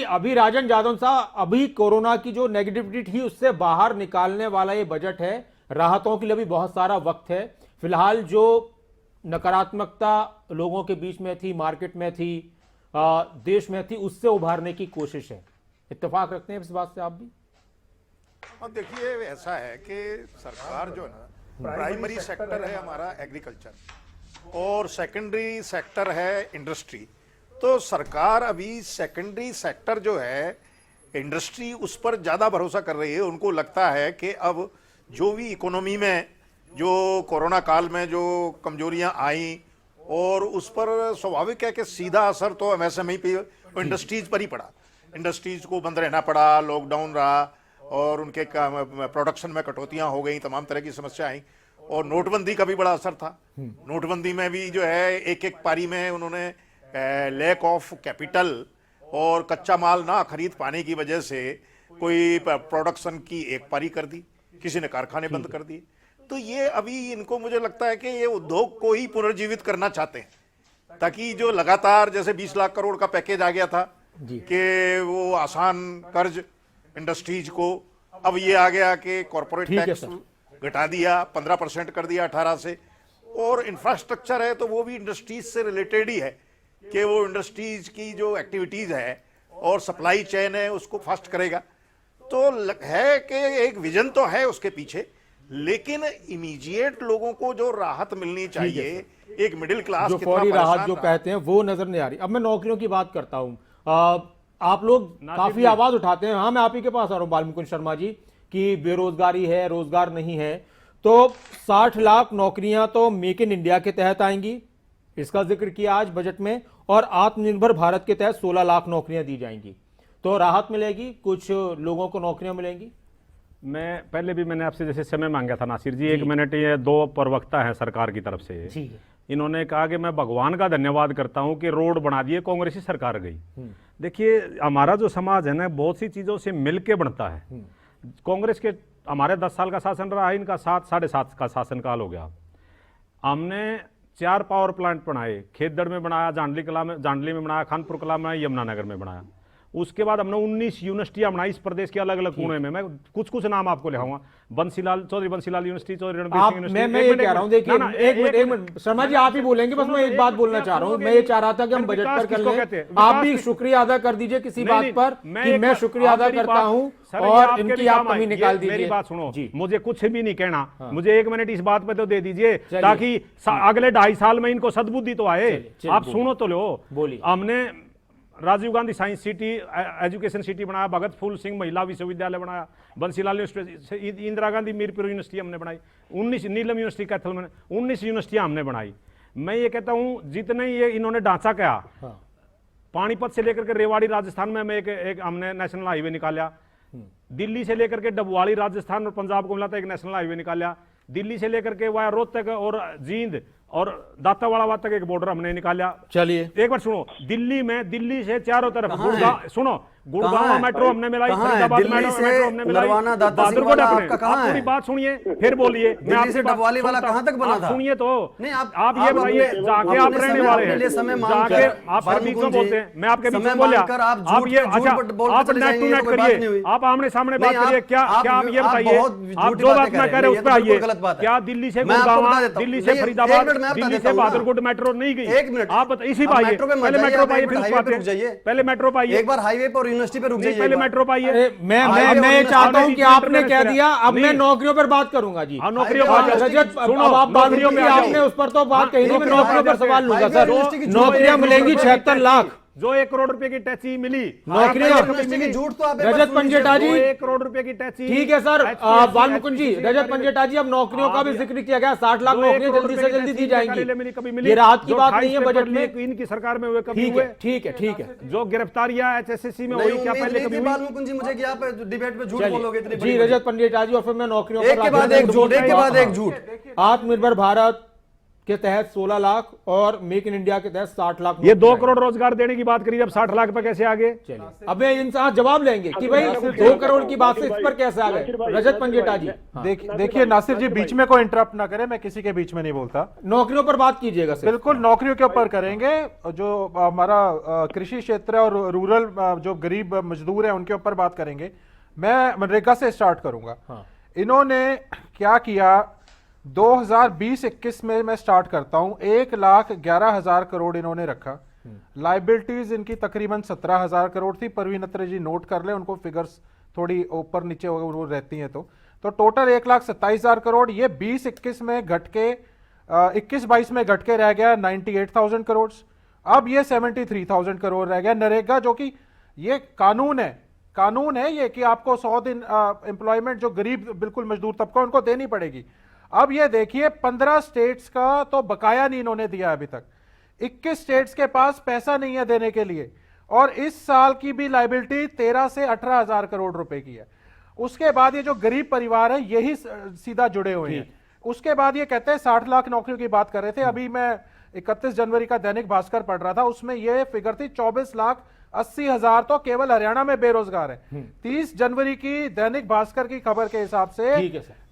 अभी राजन जादौन साहब, अभी कोरोना की जो नेगेटिविटी थी उससे बाहर निकालने वाला ये बजट है। राहतों के लिए भी बहुत सारा वक्त है। फिलहाल जो नकारात्मकता लोगों के बीच में थी, मार्केट में थी, देश में थी, उससे उभारने की कोशिश है। इत्तेफाक रखते हैं इस बात से आप भी? अब देखिए ऐसा है कि सरकार जो है ना, प्राइमरी सेक्टर है हमारा एग्रीकल्चर और सेकेंडरी सेक्टर है इंडस्ट्री। तो सरकार अभी सेकेंडरी सेक्टर जो है इंडस्ट्री, उस पर ज़्यादा भरोसा कर रही है। उनको लगता है कि अब जो भी इकोनॉमी में जो कोरोना काल में जो कमजोरियां आई, और उस पर स्वाभाविक है कि सीधा असर तो एमएसएमई पे, इंडस्ट्रीज पर ही पड़ा। इंडस्ट्रीज को बंद रहना पड़ा, लॉकडाउन रहा और उनके प्रोडक्शन में कटौतियां हो गई, तमाम तरह की समस्या आई। और नोटबंदी का भी बड़ा असर था। नोटबंदी में भी जो है एक पारी में उन्होंने लैक ऑफ कैपिटल और कच्चा माल ना खरीद पाने की वजह से कोई प्रोडक्शन की एक पारी कर दी, किसी ने कारखाने बंद कर दिए। तो ये अभी इनको, मुझे लगता है कि ये उद्योग को ही पुनर्जीवित करना चाहते हैं, ताकि जो लगातार जैसे 20 लाख करोड़ का पैकेज आ गया था कि वो आसान कर्ज इंडस्ट्रीज को, अब ये आ गया कि कॉर्पोरेट टैक्स घटा दिया, 15% कर दिया 18 से। और इंफ्रास्ट्रक्चर है तो वो भी इंडस्ट्रीज से रिलेटेड ही है कि वो इंडस्ट्रीज की जो एक्टिविटीज है और सप्लाई चेन है उसको फास्ट करेगा। तो है कि एक विजन तो है उसके पीछे, लेकिन इमीडिएट लोगों को जो राहत मिलनी चाहिए, एक मिडिल क्लास जो फौरी राहत जो कहते हैं, वो नजर नहीं आ रही। अब मैं नौकरियों की बात करता हूं। आप लोग काफी आवाज उठाते हैं, हाँ मैं आप ही के पास आ रहा हूं बालमुकुंद शर्मा जी, कि बेरोजगारी है, रोजगार नहीं है। तो 60 लाख नौकरियां तो मेक इन इंडिया के तहत आएंगी, इसका जिक्र किया आज बजट में, और आत्मनिर्भर भारत के तहत 16 लाख नौकरियां दी जाएंगी। तो राहत मिलेगी, कुछ लोगों को नौकरियां मिलेंगी। मैंने आपसे जैसे समय मांगा था नासिर जी, 1 मिनट। ये 2 प्रवक्ता हैं सरकार की तरफ से, इन्होंने कहा कि मैं भगवान का धन्यवाद करता हूं कि रोड बना दिए, कांग्रेसी सरकार गई। देखिए हमारा जो समाज है ना बहुत सी चीजों से मिलके बनता है। कांग्रेस के हमारे 10 साल का शासन रहा है, इनका 7-7.5 का शासनकाल हो गया। हमने 4 पावर प्लांट बनाए, खेतगढ़ में बनाया, जांडली में बनाया, खानपुर कला में बनाया, यमुनानगर में बनाया। उसके बाद हमने 19 यूनिवर्सिटियां बनाई इस प्रदेश के अलग अलग कोने में। मैं कुछ नाम आपको लिखाऊंगा, चौधरी बंसीलाल यूनिवर्सिटी, चौधरी रणबीर सिंह यूनिवर्सिटी। मैं ये कह रहा हूं, देखिए एक मिनट शर्मा जी आप ही बोलेंगे, बस मैं एक बात बोलना चाह रहा हूं। मैं ये चाह रहा था कि हम बजट पर कर लें, आप भी शुक्रिया अदा कर दीजिए किसी बात पर कि मैं शुक्रिया अदा करता हूं और इनकी आप कमी निकाल दीजिए। मेरी बात सुनो, मुझे कुछ भी नहीं कहना, मुझे 1 मिनट इस बात पे तो दे दीजिए ताकि अगले 2.5 साल में इनको सद्बुद्धि तो आए। आप सुनो तो लो। बोलिए। हमने Rajiv Gandhi science city, education city बनाया, भगत फूल सिंह महिला विश्वविद्यालय बनाया, बंसीलाल यूनिवर्सिटी, इंदिरा गांधी मीरपुर यूनिवर्सिटी हमने बनाई, 19 नीलम यूनिवर्सिटी कैथल में 19 यूनिवर्सिटियां हमने बनाई। मैं ये कहता हूं जितने ये इन्होंने ढांचा किया, पानीपत से लेकर के रेवाड़ी राजस्थान में एक हमने नेशनल हाईवे निकाला, दिल्ली से लेकर के डबवाली राजस्थान और पंजाब को मिलाता एक नेशनल हाईवे निकाला, दिल्ली से लेकर के वहां रोहतक और जींद और दातावाड़ा तक एक बॉर्डर हमने निकाला। चलिए एक बार सुनो, दिल्ली से चारों तरफ सुनो, गुड़गांव मेट्रो हमने मिलाई, फरीदाबाद मेट्रो हमने मिलाई, बहादुरगढ़ अपने। पूरी बात सुनिए फिर बोलिए। मैं आपसे डबवाली वाला कहां तक बना था? सुनिए तो नहीं, आप ये बताइए, जाके आप रहने वाले हैं, जाके आप हर बीच में बोलते हैं, मैं आपके बीच में बोलिया, आप ये अच्छा आप नेट टू नेट करिए, आप आमने सामने बात करिए। क्या आप ये बताइए, आप जो बात मैं कह रहे उस पर आइए, क्या दिल्ली से गुड़गांव, दिल्ली से फरीदाबाद, दिल्ली से बहादुरगढ़ मेट्रो नहीं गई? एक मिनट आप इसी पर आइए, पहले मेट्रो पाइए फिर उस बात पे जाइए, पहले मेट्रो पाइए, एक बार हाईवे पर यूनिवर्सिटी पे रुक जाइए, पहले मेट्रो पाइए। मैं ये चाहता हूं कि आपने कह दिया, अब मैं नौकरियों पर बात करूंगा जी। नौकरियों रजत आप नौकरियों में आपने उस पर तो बात कही नहीं, मैं नौकरियों पर सवाल लूंगा सर। नौकरियां मिलेंगी 76 लाख, जो 1 करोड़ रुपए की टैक्सी मिली, नौकरियां झूठ तो आप रजत पंजेटा जी, 1 करोड़ रुपए की टैक्सी। ठीक है सर बालमुकुंद जी, रजत पंजेटा जी, अब नौकरियों का भी जिक्र किया गया, 60 लाख नौकरियां जल्दी से जल्दी दी जाएंगी। ये राहत की बात नहीं है बजट में, इनकी सरकार में हुए कभी हुए? ठीक है। जो गिरफ्तारियां HSSC में हुई, क्या पहले कभी हुई? बालमुकुंद जी मुझे कि आप डिबेट में झूठ बोलोगे इतनी जी रजत पंजेटा जी, और फिर मैं नौकरियों एक के बाद एक झूठ, एक के बाद एक झूठ। आत्मनिर्भर भारत के तहत 16 लाख और मेक इन इंडिया के तहत 60 लाख। ये 2 करोड़ रोजगार देने की बात करी, जब 60 लाख पे कैसे आगे? अब मैं इनसे जवाब लेंगे कि भाई 2 करोड़ की बात से इस पर कैसे आ गए? रजत पंजेटा जी देखिए नासिर जी, बीच में कोई इंटरप्ट ना करें, मैं किसी के बीच में नहीं बोलता। नौकरियों पर बात कीजिएगा सिर्फ। बिल्कुल नौकरियों के ऊपर करेंगे। जो हमारा कृषि क्षेत्र और रूरल जो गरीब मजदूर हैं उनके ऊपर बात करेंगे। मैं मनरेगा से स्टार्ट करूंगा। इन्होंने क्या किया 2020-21 में मैं स्टार्ट करता हूं, 1,11,000 करोड़ इन्होंने रखा। लाइबिलिटीज इनकी तकरीबन 17,000 करोड़ थी। परवीन अत्रे जी नोट कर ले, उनको फिगर्स थोड़ी ऊपर नीचे वो रहती हैं तो टोटल 1,27,000 करोड़। ये 20-21 में घट के 21-22 में घट के रह गया 98,000 करोड़। अब ये 73,000 करोड़ रह गया। नरेगा जो कि ये कानून है ये कि आपको 100 दिन एम्प्लॉयमेंट जो गरीब बिल्कुल मजदूर तबका उनको देनी पड़ेगी। अब ये देखिए 15 स्टेट्स का तो बकाया नहीं इन्होंने दिया अभी तक। 21 स्टेट्स के पास पैसा नहीं है देने के लिए, और इस साल की भी लाइबिलिटी 13 से 18,000 करोड़ रुपए की है। उसके बाद ये जो गरीब परिवार है यही सीधा जुड़े हुए हैं। उसके बाद ये कहते हैं 60 लाख नौकरियों की बात कर रहे थे। अभी मैं 31 जनवरी का दैनिक भास्कर पढ़ रहा था, उसमें ये फिगर थी 24,80,000 तो केवल हरियाणा में बेरोजगार है। 30 जनवरी की दैनिक भास्कर की खबर के हिसाब से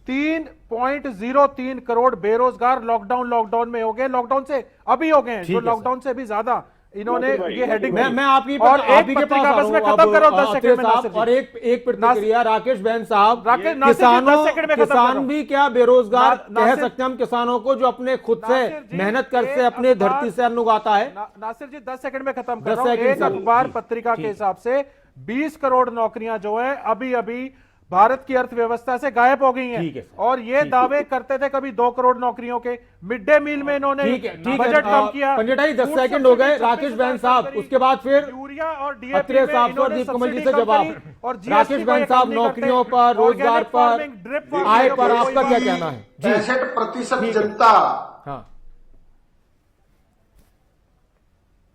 3.03 करोड़ बेरोजगार लॉकडाउन में हो गए। लॉकडाउन से अभी हो गए हैं, जो लॉकडाउन से भी ज्यादा इन्होंने ये हेडिंग। मैं आपकी और एक पत्रिका बस में खत्म करो 10 सेकंड में नासिर जी। और एक प्रतिक्रिया राकेश बहन साहब, किसान किसान भी क्या बेरोजगार कह सकते हैं हम किसानों को, जो अपने खुद से मेहनत करते अपने धरती से अन्न उगाता है? नासिर जी 10 सेकंड में खत्म कर रहा हूं। एक अखबार पत्रिका के हिसाब से 20 करोड़ नौकरियां जो है अभी भारत की अर्थव्यवस्था से गायब हो गई हैं। और ये दावे करते थे कभी 2 करोड़ नौकरियों के। मिड डे मील में इन्होंने बजट कम किया। पंजेटा जी 10 सेकंड हो गए। राकेश बहन साहब, उसके बाद फिर यूरिया और अत्रे साहब और दीप कमल जी से जवाब। और राकेश बहन साहब, नौकरियों पर, रोजगार पर, आय पर आपका क्या कहना है? 65% जनता।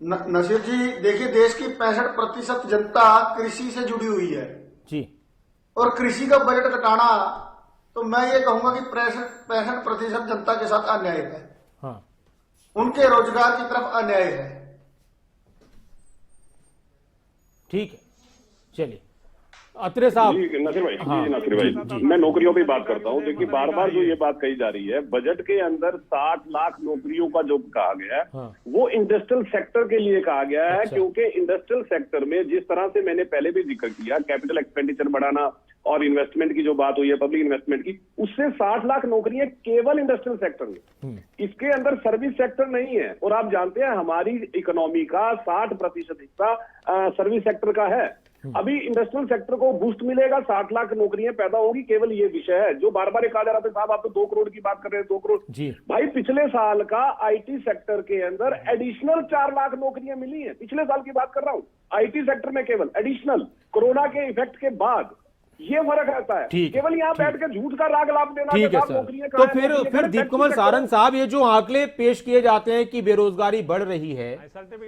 नसीर जी देखिए, देश की 65% जनता कृषि से जुड़ी हुई है जी, और कृषि का बजट घटाना, तो मैं ये कहूंगा कि 65% जनता के साथ अन्याय है। उनके रोजगार की तरफ अन्याय है। ठीक है, चलिए अत्रे साहब। जी नासिर भाई, जी नासिर भाई, मैं नौकरियों पे बात करता हूँ। देखिए बार बार जो ये बात कही जा रही है, बजट के अंदर 60 लाख नौकरियों का जो कहा गया है, हाँ। वो इंडस्ट्रियल सेक्टर के लिए कहा गया है। अच्छा। क्योंकि इंडस्ट्रियल सेक्टर में जिस तरह से मैंने पहले भी जिक्र किया, कैपिटल एक्सपेंडिचर बढ़ाना और इन्वेस्टमेंट की जो बात हुई है, पब्लिक इन्वेस्टमेंट की, उससे 60 लाख नौकरियां केवल इंडस्ट्रियल सेक्टर में, इसके अंदर सर्विस सेक्टर नहीं है। और आप जानते हैं हमारी इकोनॉमी का 60% हिस्सा सर्विस सेक्टर का है। अभी इंडस्ट्रियल सेक्टर को बूस्ट मिलेगा, 60 लाख नौकरियां पैदा होगी, केवल ये विषय है। जो बार बार कहा जा रहा था साहब आप तो 2 करोड़ की बात कर रहे हैं, 2 करोड़ जी भाई, पिछले साल का आईटी सेक्टर के अंदर एडिशनल 4 लाख नौकरियां मिली हैं। पिछले साल की बात कर रहा हूं, आईटी सेक्टर में केवल एडिशनल, कोरोना के इफेक्ट के बाद ये फर्क रहता है। ठीक, केवल यहाँ बैठ के झूठ का राग लाभ देना ठीक कि है साहब सर। नौकरियां तो कहाँ हैं, फिर नौकरियां कहाँ दीप हैं, कमल टैक्सी सारंग सेक्टर साहब, ये जो आंकड़े पेश किए जाते हैं कि बेरोजगारी बढ़ रही है,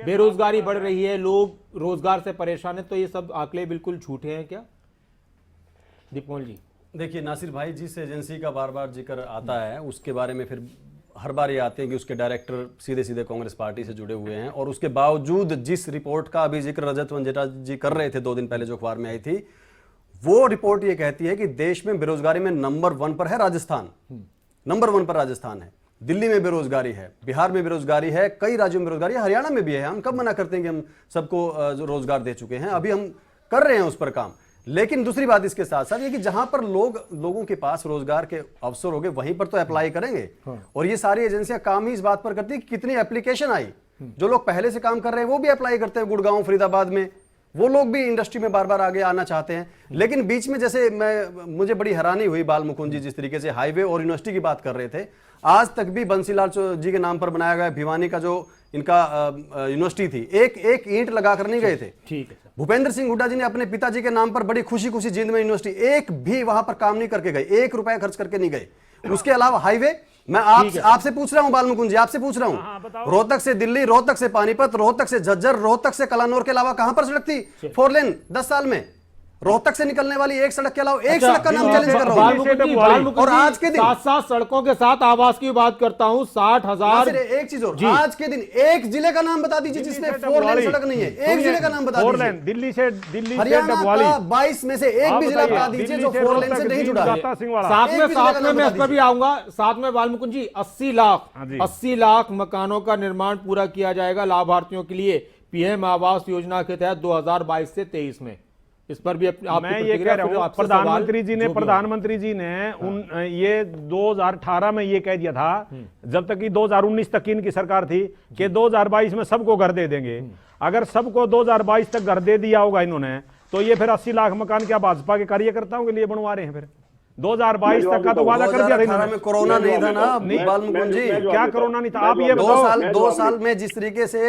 बेरोजगारी बढ़ रही है, लोग रोजगार से परेशान है, तो ये सब आंकड़े बिल्कुल झूठे हैं क्या दीप कमल जी? देखिए नासिर भाई, जिस एजेंसी का बार बार जिक्र आता है उसके बारे में फिर हर बार ये आते हैं कि उसके डायरेक्टर सीधे सीधे कांग्रेस पार्टी से जुड़े हुए हैं, और उसके बावजूद जिस रिपोर्ट का अभी जिक्र रजत वंजेटा जी कर रहे थे 2 दिन पहले जो अखबार में आई थी, वो रिपोर्ट ये कहती है कि देश में बेरोजगारी में नंबर 1 पर है राजस्थान, नंबर 1 पर राजस्थान है। दिल्ली में बेरोजगारी है, बिहार में बेरोजगारी है, कई राज्यों में बेरोजगारी है, हरियाणा में भी है। हम कब मना करते हैं कि हम सबको रोजगार दे चुके हैं, अभी हम कर रहे हैं उस पर काम। लेकिन दूसरी बात इसके साथ साथ ये कि जहां पर लोगों के पास रोजगार के अवसर होंगे वहीं पर तो अप्लाई करेंगे। और ये सारी एजेंसियां काम ही इस बात पर करती है कि कितनी एप्लीकेशन आई, जो लोग पहले से काम कर रहे हैं वो भी अप्लाई करते हैं। गुड़गांव, फरीदाबाद में वो लोग भी इंडस्ट्री में बार बार आगे आना चाहते हैं। लेकिन बीच में जैसे मुझे बड़ी हैरानी हुई, बाल मुकुंद जी जिस तरीके से हाईवे और यूनिवर्सिटी की बात कर रहे थे, आज तक भी बंसीलाल जी के नाम पर बनाया गया भिवानी का जो इनका यूनिवर्सिटी थी, एक ईंट लगा कर नहीं गए थे। ठीक है सर। भूपेंद्र सिंह हुड्डा जी ने अपने पिताजी के नाम पर बड़ी खुशी खुशी जींद में यूनिवर्सिटी, एक भी वहां पर काम नहीं करके गए, 1 रुपया खर्च करके नहीं गए। उसके अलावा हाईवे, मैं आपसे पूछ रहा हूं बाल मुकुंद जी, आपसे पूछ रहा हूं, रोहतक से दिल्ली, रोहतक से पानीपत, रोहतक से झज्जर, रोहतक से कलानौर के अलावा कहां पर सड़क थी 4 लेन 10 साल में? रोहतक से निकलने वाली एक सड़क के अलावा एक सड़क का नाम चैलेंज कर रहा हूं। और आज के दिन 7 सड़कों के साथ आवास की बात करता हूं, 60,000। एक चीज और, आज के दिन एक जिले का नाम बता दीजिए जिसमें 4 लेन सड़क नहीं है। एक जिले का नाम बता दीजिए। दिल्ली से हरियाणा का 22 में से एक भी जिला बता दीजिए जो 4 लेन से नहीं जुड़ा है। साथ में मैं इस पर भी आऊंगा। साथ में बाल मुकुंद जी, 80 लाख मकानों का निर्माण पूरा किया जाएगा लाभार्थियों के लिए पीएम आवास योजना के तहत 2022 से 23 में। इस पर भी मैं ये कह रहा हूं, प्रधानमंत्री जी ने ये 2018 में ये कह दिया था, जब तक कि 2019 तक की इनकी सरकार थी, कि 2022 में सबको घर दे देंगे। अगर सबको 2022 तक घर दे दिया होगा इन्होंने, तो ये फिर 80 लाख मकान क्या भाजपा के कार्यकर्ताओं के लिए बनवा रहे हैं? फिर 2022 तक का तो वादा कर दिया था इन्होंने। कोरोना नहीं था ना बाल मुकुंद जी, क्या कोरोना नहीं था? आप ये बताओ, 2 साल में जिस तरीके से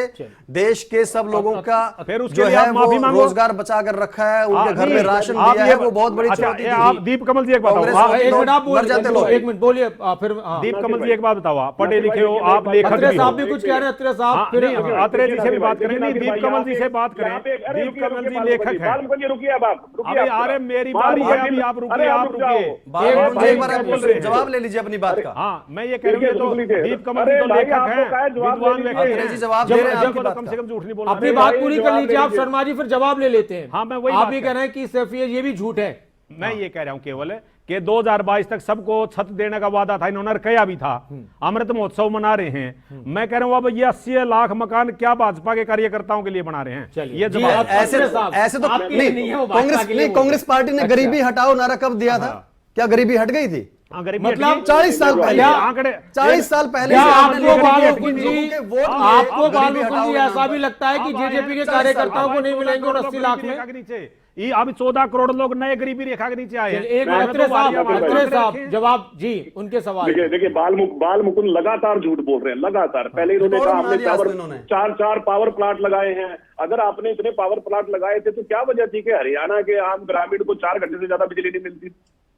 देश के सब लोगों का फिर उसके जो लिए है आप वो माफी मांगो। रोजगार बचा कर रखा है, उनके घर में राशन दिया है, वो बहुत बड़ी चुनौती थी। आप दीप कमल जी एक बात कांग्रेस बताओ, एक मिनट आप मर जाते लोग, एक मिनट बोलिए फिर। दीप कमल जी एक बात बताओ, आप पढ़े लिखे हो, आप लेखक अत्रे भी हो। साहब भी कुछ कह रहे हैं। अत्रे साहब फिर अत्रे जी से भी बात करेंगे, नहीं दीप कमल जी से बात करें। दीप कमल जी लेखक है। रुकिए अब आप, अभी अरे मेरी बारी है, अभी आप रुकिए, आप रुकिए। जवाब ले लीजिए अपनी बात का। हाँ, मैं ये कह रही हूँ, तो दीप कमल जी तो लेखक हैं, विद्वान व्यक्ति हैं। जवाब दे रहे हैं आपकी बात कम का। से कम झूठ नहीं बोलना। अपनी बात पूरी कर लीजिए आप शर्मा जी, फिर जवाब ले लेते हैं। हाँ, मैं वही आप बात भी कर कह रहे हैं कि सिर्फ ये भी झूठ है। मैं ये कह रहा हूं केवल कि 2022 तक सबको छत देने का वादा था, इन्होंने कहा भी था। अमृत महोत्सव मना रहे हैं। मैं कह रहा हूं अब ये 80 लाख मकान क्या भाजपा के कार्यकर्ताओं के लिए बना रहे हैं? ये जी, जवाब ऐसे तो नहीं, कांग्रेस पार्टी ने गरीबी हटाओ नारा कब दिया था? क्या गरीबी हट गई थी? मतलब 40 साल पहले, आंकड़े 40 साल पहले आपको बाल मुकुंद जी ऐसा भी लगता है कि जेजेपी के कार्यकर्ताओं को नहीं मिलेंगे और 80 लाख में? ये अभी 14 करोड़ लोग नए गरीबी रेखा के नीचे आए हैं। एक अत्रे साहब जवाब जी उनके सवाल। देखिए बाल मुकुंद लगातार झूठ बोल रहे हैं, लगातार। पहले इन्होंने कहा आपने 4 पावर प्लांट लगाए हैं। अगर आपने इतने पावर प्लांट लगाए थे तो क्या वजह थी कि हरियाणा के आम ग्रामीण को 4 घंटे से ज्यादा बिजली नहीं मिलती?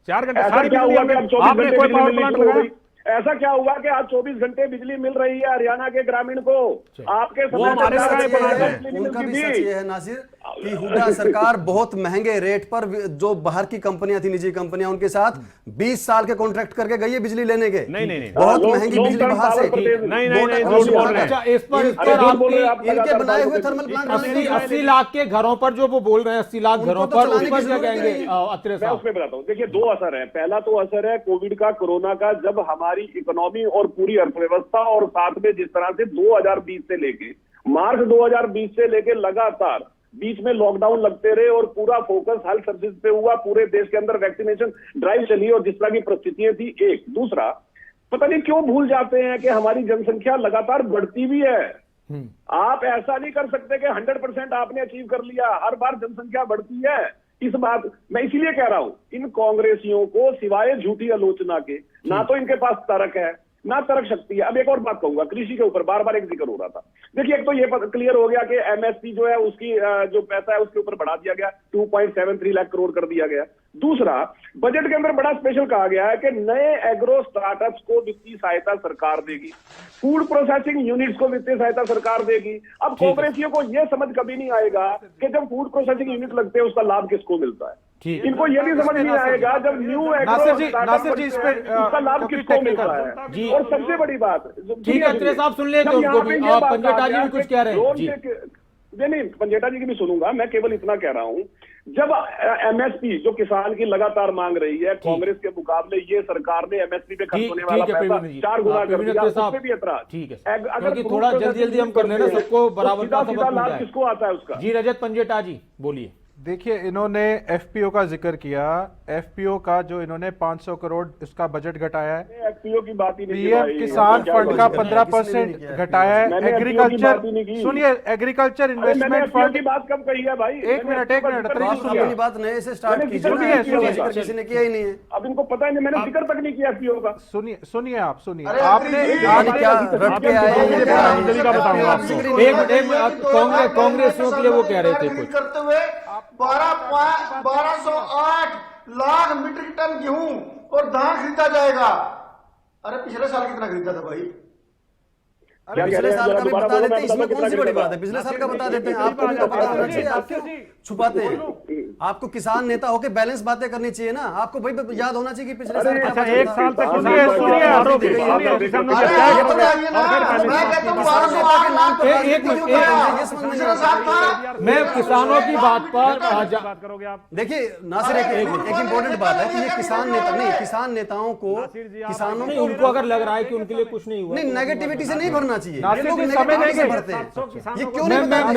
4 घंटे ऐसा क्या हुआ कि अब 24 आपने घंटे कोई बिजली पावर मिलनी प्लांट शुरू हो लगाया? गई? ऐसा क्या हुआ कि आज 24 घंटे बिजली मिल रही है हरियाणा के ग्रामीण को? आपके वो हमारे समय सच ये है, बिजली नहीं उनका भी मिलती सच थी। ये है नासिर कि हुड्डा सरकार बहुत महंगे रेट पर जो बाहर की कंपनियां थी, निजी कंपनियां, उनके साथ 20 साल के कॉन्ट्रैक्ट करके गई है बिजली लेने के। नहीं। बहुत long- महंगी long बिजली term बाहर से। power purchase- नहीं, बहुत झूठ बोल रहे हैं। अच्छा, इस पर अरे झूठ बोल रहे हैं आप, इनके लगातार बनाए हुए बात थर्मल प्लांट 80 लाख के घरों पर जो वो बोल रहे हैं, 80 लाख उनको घरों तो पर, चलाने उस पर की क्या जरूरत कहेंगे नहीं। अत्रे मैं साहब? उसमें बताता हूँ। देखिए, दो असर है। पहला तो असर है कोविड का, कोरोना का, जब हमारी इकोनॉमी और पूरी अर्थव्यवस्था और साथ में जिस तरह से 2020 से लेके मार्च 2020 से लेके लगातार बीच में लॉकडाउन लगते रहे और पूरा फोकस हेल्थ सर्विस पे हुआ, पूरे देश के अंदर वैक्सीनेशन ड्राइव चली और जिस तरह की परिस्थितियां थी। एक दूसरा, पता नहीं क्यों भूल जाते हैं कि हमारी जनसंख्या लगातार बढ़ती भी है। आप ऐसा नहीं कर सकते कि 100% आपने अचीव कर लिया, हर बार जनसंख्या बढ़ती है। इस बात मैं इसीलिए कह रहा हूं, इन कांग्रेसियों को सिवाय झूठी आलोचना के ना तो इनके पास तर्क है ना तर्क शक्ति है। अब एक और बात कहूंगा, कृषि के ऊपर बार बार एक जिक्र हो रहा था। देखिए, एक तो ये क्लियर हो गया कि एमएसपी जो है उसकी जो पैसा है उसके ऊपर बढ़ा दिया गया, 2.73 लाख करोड़ कर दिया गया। दूसरा, बजट के अंदर बड़ा स्पेशल कहा गया है कि नए एग्रो स्टार्टअप्स को वित्तीय सहायता सरकार देगी, फूड प्रोसेसिंग यूनिट्स को वित्तीय सहायता सरकार देगी। अब कांग्रेसियों को यह समझ कभी नहीं आएगा कि जब फूड प्रोसेसिंग यूनिट लगते हैं उसका लाभ किसको मिलता है। इनको यह भी समझ नहीं आएगा जब न्यू नासिर जी, एग्रो इस पे, उसका लाभ क्योंकि किसको मिलता technical- है। जी। और सबसे बड़ी बात, ठीक है, अत्रे साहब सुन लेते हैं उनको भी। पंजेटा जी भी कुछ कह रहे हैं जी। नहीं, पंजेटा जी की भी सुनूंगा। मैं केवल इतना कह रहा हूं, जब एमएसपी जो किसान की लगातार मांग रही है, कांग्रेस के मुकाबले ये सरकार ने एमएसपी पे खर्च होने वाला पैसा 4 गुना कर दिया, उसपे भी एतराज। ठीक है, अगर क्योंकि थोड़ा जल्दी हम कर लेना, सबको बराबर का सीधा लाभ किसको आता है उसका? जी रजत पंजेटा जी बोलिए। देखिए, इन्होंने एफपीओ का जिक्र किया। एफपीओ का जो इन्होंने 500 करोड़ इसका बजट घटाया है। एफपीओ की बात ही नहीं की पीएम भाई। किसान क्या फंड बात का है? 15% घटाया है। मैंने FPO की एग्रीकल्चर, बात ही नहीं की। सुनिए, एग्रीकल्चर अरे मैंने इन्वेस्टमेंट FPO फंड, की बात कब कही है भाई? एक मिनट, FPO का जिक्र तो नहीं आप किया। अपनी बात नए से स्टार्ट मैंने कीजिए जिक्र ना, नहीं किया जिक्र उसका। किसी ने किया ही नहीं है। अब इनको पता है नहीं, मैंने जिक्र तक नहीं किया एफपीओ का। सुनिए आप सुनिए, अरे आपने अग्री- क्या रट के आए हैं, ये क्या है? अंजलि का बताऊंगा आपको। कांग्रेसियों के लिए वो कह रहे थे कुछ। करते हुए 1208 लाख मीट्रिक टन गेहूं और धान खरीदा जाएगा। अरे पिछले साल कितना खरीदा था भाई? अरे पिछले साल का भी बता देते हैं, इसमें कौन सी बड़ी बात है? पिछले साल का बता देते हैं, आपको भी तो पता होना चाहिए, आप क्यों छुपाते हैं? आपको किसान नेता होके बैलेंस बातें करनी चाहिए ना, आपको भाई याद होना चाहिए कि पिछले साल क्या अच्छा, बजट एक था। साल तक सुनिए, सुनिए, आरोप सुनिए, आप सुनिए। किसान ने अरे क्या ये किया? बताइए ना, मैं कहता हूँ 1208 लाख पे एक मिनट, क्यों कर रहे हैं? ये समझ में नहीं पिछले साल आता। था। मैं किसानों की बात पर बात करोगे आप? देखिए नासिर, एक इंपॉर्टेंट बात है कि ये किसान नेता नहीं, किसान नेताओं को, नासिर जी, आप किसानों नहीं, को उनको अगर लग रहा है कि उनके लिए कुछ नहीं हुआ नहीं, नेगेटिविटी से नहीं भरना चाहिए। नासिर ये लोग जी, नेगेटिविटी समझ से लेंगे। भरते हैं। 700 किसानों ये को- क्यों नहीं मैं बताते?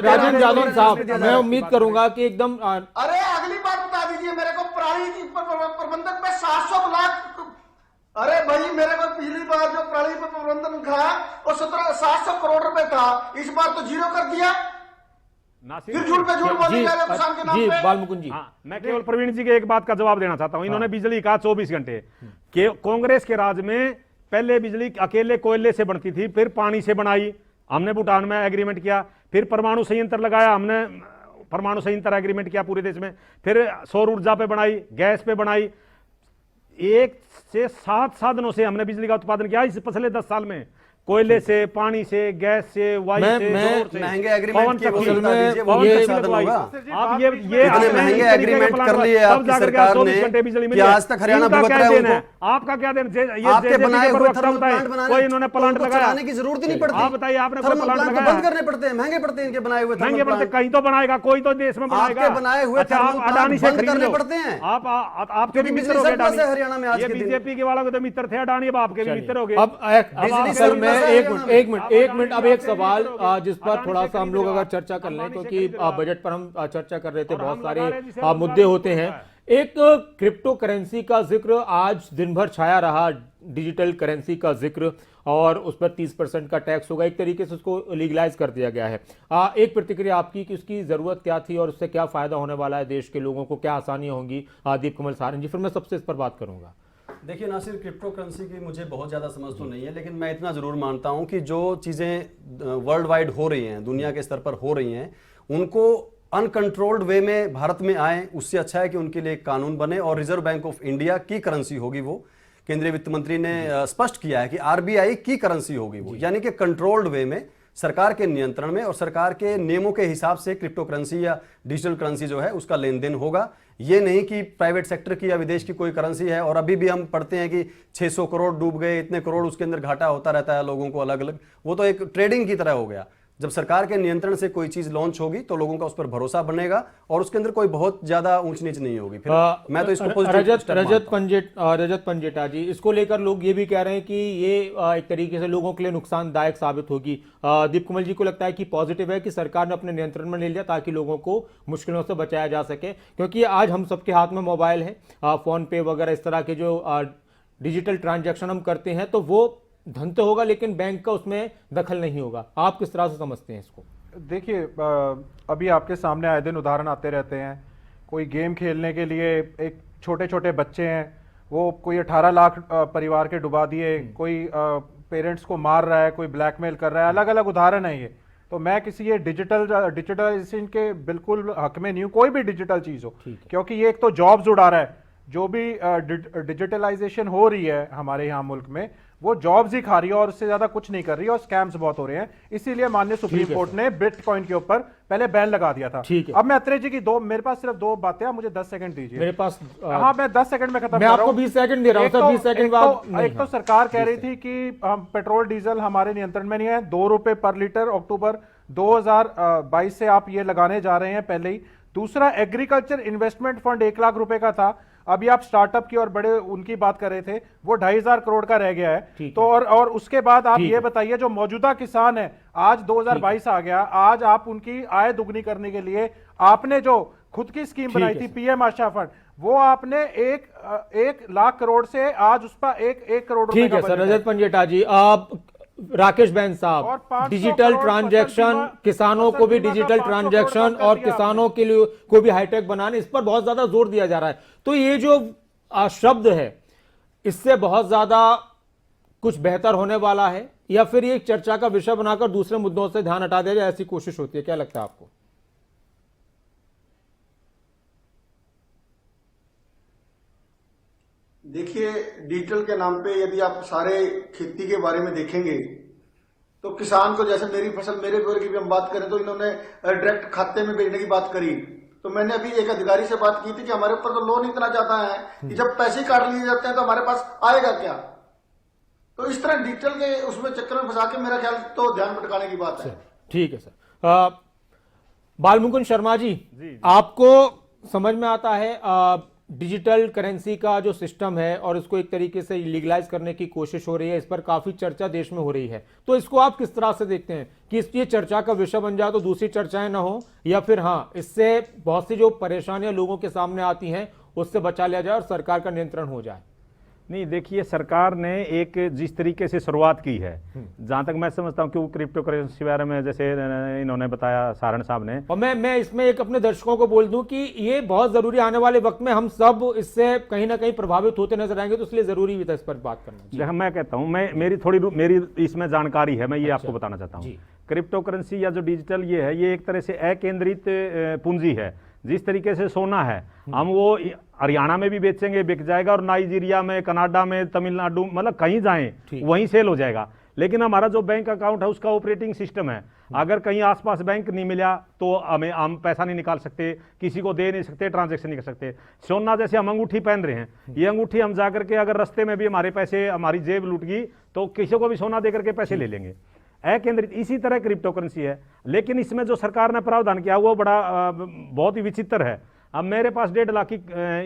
राजन जादव साहब, मैं उम्मीद करूंगा कि एकदम अरे अगली बात बता दीजिए मेरे को, पराली की प्रबंधक में 700 लाख। अरे भाई, मेरे को पिछली बार जो पराली पे प्रबंधन था वो 700 करोड़ रुपए था, इस बार तो जीरो कर दिया। नासिर फिर झूठ पे झूठ बोलने जी जा रहे हो किसान के नाम जी पे। बालमुकुंद जी। हाँ, मैं केवल प्रवीण जी के एक बात का जवाब देना चाहता हूं। इन्होंने बिजली कहा 24 घंटे के कांग्रेस के राज में पहले बिजली अकेले कोयले से बनती थी, फिर पानी से बनाई, हमने भूटान में एग्रीमेंट किया, फिर परमाणु संयंत्र लगाया, हमने परमाणु संयंत्र एग्रीमेंट किया पूरे देश में, फिर सौर ऊर्जा पे बनाई, गैस पे बनाई, 1 से 7 साधनों से हमने बिजली का उत्पादन किया इस पिछले 10 साल में। कोयले से, पानी से, गैस से, वायु मैं- से, मैं- सौर से, महंगे एग्रीमेंट पवन किए, वो शक्ति, बता दीजिए, वो पवन ये शक्ति साधन लगवाई। होगा। आप ये इतने आपने महंगे इस तरीके एग्रीमेंट का कर प्लान लिए तब आपकी जाकर के सरकार 24 ने घंटे बिजली कि मिली। आज तक हरियाणा इनका भुगत क्या रहा है देन है? उनको। आपका क्या देन? ये आपके JJP बनाए के हुए प्रवक्ता थर्मल बताएं, प्लांट बनाने, कोई इन्होंने प्लांट उनको लगाया? चलाने की जरूरत ही नहीं पड़ती। आप बताइए, आपने कोई थर्मल प्लांट प्लांट तो लगाया? बंद करने पड़ते हैं, महंगे पड़ते हैं इनके बनाए हुए महंगे थर्मल पड़ते, प्लांट। कहीं तो बनाएगा, कोई तो देश में बनाएगा। आपके बनाए हुए अच्छा, आप थर्मल प्लांट अडानी से बंद खरीद करने लो। पड़ते हैं। आपके भी क्योंकि मित्र हो बिजली गए सरप्लस है अडानी। हरियाणा में आज ये के दिन। बीजेपी के वालों के तो मित्र थे अडानी, अब आपके भी मित्र हो गए। अब असल में एक मिनट अब एक सवाल जिस पर थोड़ा सा हम लोग अगर चर्चा कर लें, क्योंकि बजट पर हम चर्चा कर रहे थे, बहुत सारे मुद्दे होते हैं। एक क्रिप्टो करेंसी का जिक्र आज दिन भर छाया रहा, डिजिटल करेंसी का जिक्र, और उस पर 30% का टैक्स होगा, एक तरीके से उसको लीगलाइज कर दिया गया है। एक प्रतिक्रिया आपकी कि उसकी जरूरत क्या थी और उससे क्या फायदा होने वाला है, देश के लोगों को क्या आसानियां होंगी? दीप कमल सारन जी, फिर मैं सबसे इस पर बात करूंगा। देखिए नासिर, क्रिप्टो करेंसी की मुझे बहुत ज़्यादा समझ तो नहीं है, लेकिन मैं इतना ज़रूर मानता हूं कि जो चीज़ें वर्ल्ड वाइड हो रही हैं, दुनिया के स्तर पर हो रही हैं, उनको अनकंट्रोल्ड वे में भारत में आए, उससे अच्छा है कि उनके लिए एक कानून बने और रिजर्व बैंक ऑफ इंडिया की करेंसी होगी वो, केंद्रीय वित्त मंत्री ने स्पष्ट किया है कि आरबीआई की करेंसी होगी वो, यानी कि कंट्रोल्ड वे में, सरकार के नियंत्रण में और सरकार के नियमों के हिसाब से क्रिप्टो करेंसी या डिजिटल करेंसी जो है उसका लेन देन होगा। ये नहीं कि प्राइवेट सेक्टर की या विदेश की कोई करेंसी है। और अभी भी हम पढ़ते हैं कि 600 करोड़ डूब गए, इतने करोड़ उसके अंदर घाटा होता रहता है लोगों को अलग अलग। वो तो एक ट्रेडिंग की तरह हो गया। जब सरकार के नियंत्रण से कोई चीज लॉन्च होगी तो लोगों का उस पर भरोसा बनेगा और उसके अंदर कोई बहुत ज्यादा ऊंच नीच नहीं होगी। फिर मैं तो इसको रजत पंजेटा जी, इसको लेकर लोग ये भी कह रहे हैं कि ये एक तरीके से लोगों के लिए नुकसानदायक साबित होगी। दीप कमल जी को लगता है कि पॉजिटिव है कि सरकार ने अपने नियंत्रण में ले लिया ताकि लोगों को मुश्किलों से बचाया जा सके, क्योंकि आज हम सबके हाथ में मोबाइल है, फोन पे वगैरह इस तरह के जो डिजिटल ट्रांजैक्शन हम करते हैं, तो वो धन तो होगा लेकिन बैंक का उसमें दखल नहीं होगा। आप किस तरह से समझते हैं इसको? देखिए, अभी आपके सामने आए दिन उदाहरण आते रहते हैं। कोई गेम खेलने के लिए एक छोटे छोटे बच्चे हैं, वो कोई 18 लाख परिवार के डुबा दिए, कोई पेरेंट्स को मार रहा है, कोई ब्लैकमेल कर रहा है। अलग अलग उदाहरण है ये। तो मैं किसी ये डिजिटलाइजेशन के बिल्कुल हक में नहीं हूँ, कोई भी डिजिटल चीज़ हो, क्योंकि ये एक तो जॉब्स उड़ा रहा है। जो भी डिजिटलाइजेशन हो रही है हमारे यहाँ मुल्क में, वो जॉब्स ही खा रही है और उससे ज्यादा कुछ नहीं कर रही है, और स्कैम्स बहुत हो रहे हैं। इसीलिए माननीय सुप्रीम कोर्ट ने बिटकॉइन के ऊपर पहले बैन लगा दिया था। अब मैं अत्रे जी की मेरे पास सिर्फ 2 बातें हैं, मुझे 10 सेकंड दीजिए। मेरे पास हाँ, मैं 10 सेकंड में खत्म मैं आपको 20 सेकंड दे रहा हूं सर, 20 सेकंड बाद। एक तो सरकार कह रही थी कि हम पेट्रोल डीजल हमारे नियंत्रण में नहीं है, 2 रुपए पर लीटर अक्टूबर 2022 से आप ये लगाने जा रहे हैं पहले ही। दूसरा, एग्रीकल्चर इन्वेस्टमेंट फंड 1 लाख रुपए का था, अभी आप स्टार्टअप की और बड़े उनकी बात कर रहे थे, वो 2,500 करोड़ का रह गया है। तो और उसके बाद आप ये बताइए, जो मौजूदा किसान है, आज 2022 आ गया, आज आप उनकी आय दुगनी करने के लिए आपने जो खुद की स्कीम बनाई थी पीएम आशा फंड, वो आपने 1 लाख करोड़ से आज उस पर 1 करोड़ रुपए ठीक है सर। रजत पंजेटा जी, आप राकेश बैन साहब, डिजिटल ट्रांजैक्शन, किसानों को भी डिजिटल ट्रांजैक्शन और किसानों के लिए को भी हाईटेक बनाने, इस पर बहुत ज्यादा जोर दिया जा रहा है। तो ये जो शब्द है, इससे बहुत ज्यादा कुछ बेहतर होने वाला है, या फिर ये एक चर्चा का विषय बनाकर दूसरे मुद्दों से ध्यान हटा दिया जाए, ऐसी कोशिश होती है? क्या लगता है आपको? देखिए, डिजिटल के नाम पे यदि आप सारे खेती के बारे में देखेंगे तो किसान को, जैसे मेरी फसल मेरे पेड़ की भी हम बात करें तो इन्होंने डायरेक्ट खाते में भेजने की बात करी। तो मैंने अभी एक अधिकारी से बात की थी कि हमारे ऊपर तो लोन इतना ज्यादा है कि जब पैसे काट लिए जाते हैं तो हमारे पास आएगा क्या। तो इस तरह डिजिटल के उसमें चक्कर में फंसा के मेरा ख्याल तो ध्यान भटकाने की बात है। ठीक है सर। बालमुकुंद शर्मा जी, आपको समझ में आता है डिजिटल करेंसी का जो सिस्टम है और इसको एक तरीके से लीगलाइज करने की कोशिश हो रही है, इस पर काफी चर्चा देश में हो रही है, तो इसको आप किस तरह से देखते हैं कि ये चर्चा का विषय बन जाए तो दूसरी चर्चाएं ना हो, या फिर हाँ, इससे बहुत सी जो परेशानियां लोगों के सामने आती हैं उससे बचा लिया जाए और सरकार का नियंत्रण हो जाए? नहीं, देखिए, सरकार ने एक जिस तरीके से शुरुआत की है, जहां तक मैं समझता हूं कि वो क्रिप्टो करेंसी के बारे में जैसे इन्होंने बताया सारण साहब ने, और मैं इसमें एक अपने दर्शकों को बोल दूं कि ये बहुत जरूरी, आने वाले वक्त में हम सब इससे कहीं ना कहीं प्रभावित होते नजर आएंगे, तो इसलिए जरूरी भी था इस पर बात करना। मैं कहता हूं, मेरी इसमें जानकारी है, मैं ये आपको बताना चाहता हूँ। क्रिप्टो करेंसी या जो डिजिटल ये है, ये एक तरह से अकेंद्रित पूंजी है। जिस तरीके से सोना है, हम वो हरियाणा में भी बेचेंगे, बिक जाएगा, और नाइजीरिया में, कनाडा में, तमिलनाडु, मतलब कहीं जाएं वहीं सेल हो जाएगा। लेकिन हमारा जो बैंक अकाउंट है उसका ऑपरेटिंग सिस्टम है, अगर कहीं आसपास हम नहीं मिला तो हम पैसा नहीं निकाल सकते, किसी को दे नहीं सकते, ट्रांजैक्शन नहीं कर सकते। सोना जैसे हम अंगूठी पहन रहे हैं, ये अंगूठी हम जाकर के अगर रास्ते में भी हमारे पैसे, हमारी जेब लूट गई तो किसी को भी सोना देकर के पैसे ले लेंगे, अकेंद्रित। इसी तरह क्रिप्टो करेंसी है, लेकिन इसमें जो सरकार ने प्रावधान किया वो बहुत ही विचित्र है। अब मेरे पास 1.5 लाख की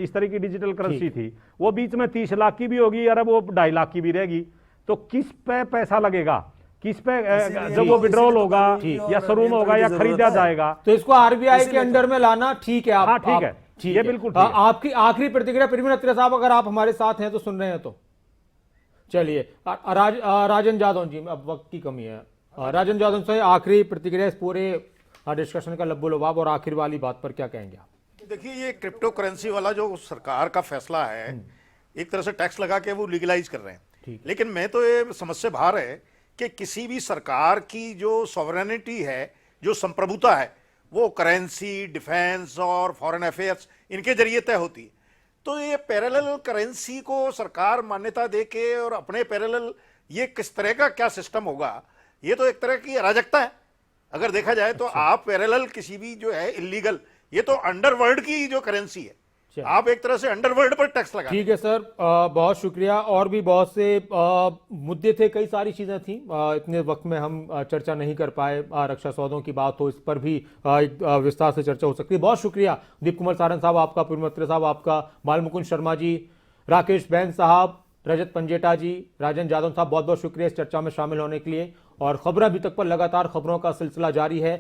इस तरह की डिजिटल करेंसी थी, वो बीच में 30 लाख की भी होगी और अब वो 2.5 लाख की भी रहेगी, तो किस पे पैसा लगेगा, किस पे जब वो विड्रॉल होगा या शुरू होगा या खरीदा जाएगा? तो इसको आरबीआई के अंडर में लाना ठीक है। हाँ, ठीक है, ये बिल्कुल। आपकी आखिरी प्रतिक्रिया प्रवीण अत्रे साहब, अगर आप हमारे साथ हैं तो सुन रहे हैं तो चलिए। राजन जादव जी, अब वक्त की कमी है, राजन जादव से आखिरी प्रतिक्रिया इस पूरे डिस्कशन का लब्बो लबाब और आखिर वाली बात पर क्या कहेंगे आप? देखिए, ये क्रिप्टो करेंसी वाला जो सरकार का फैसला है, एक तरह से टैक्स लगा के वो लीगलाइज कर रहे हैं, लेकिन मैं तो ये समझ से बाहर है कि किसी भी सरकार की जो सॉवरेनिटी है, जो संप्रभुता है, वो करेंसी, डिफेंस और फॉरेन अफेयर्स, इनके जरिए तय होती है। तो ये पैरेलल करेंसी को सरकार मान्यता दे के और अपने पैरेलल, ये किस तरह का क्या सिस्टम होगा? ये तो एक तरह की अराजकता है अगर देखा जाए तो। आप पैरेलल किसी भी जो है इलीगल, ये तो अंडरवर्ल्ड की जो करेंसी है, आप एक तरह से अंडरवर्ल्ड पर टैक्स लगा। ठीक है सर, बहुत शुक्रिया। और भी बहुत से मुद्दे थे, कई सारी चीजें थी, इतने वक्त में हम चर्चा नहीं कर पाए। रक्षा सौदों की बात हो, इस पर भी एक विस्तार से चर्चा हो सकती है। बहुत शुक्रिया दीप कुमार सारंग साहब आपका, पूर्व मंत्री साहब आपका, बालमुकुंद शर्मा जी, राकेश बैन साहब, रजत पंजेटा जी, राजन जादव साहब, बहुत बहुत शुक्रिया इस चर्चा में शामिल होने के लिए। और खबरें अभी तक पर लगातार खबरों का सिलसिला जारी है।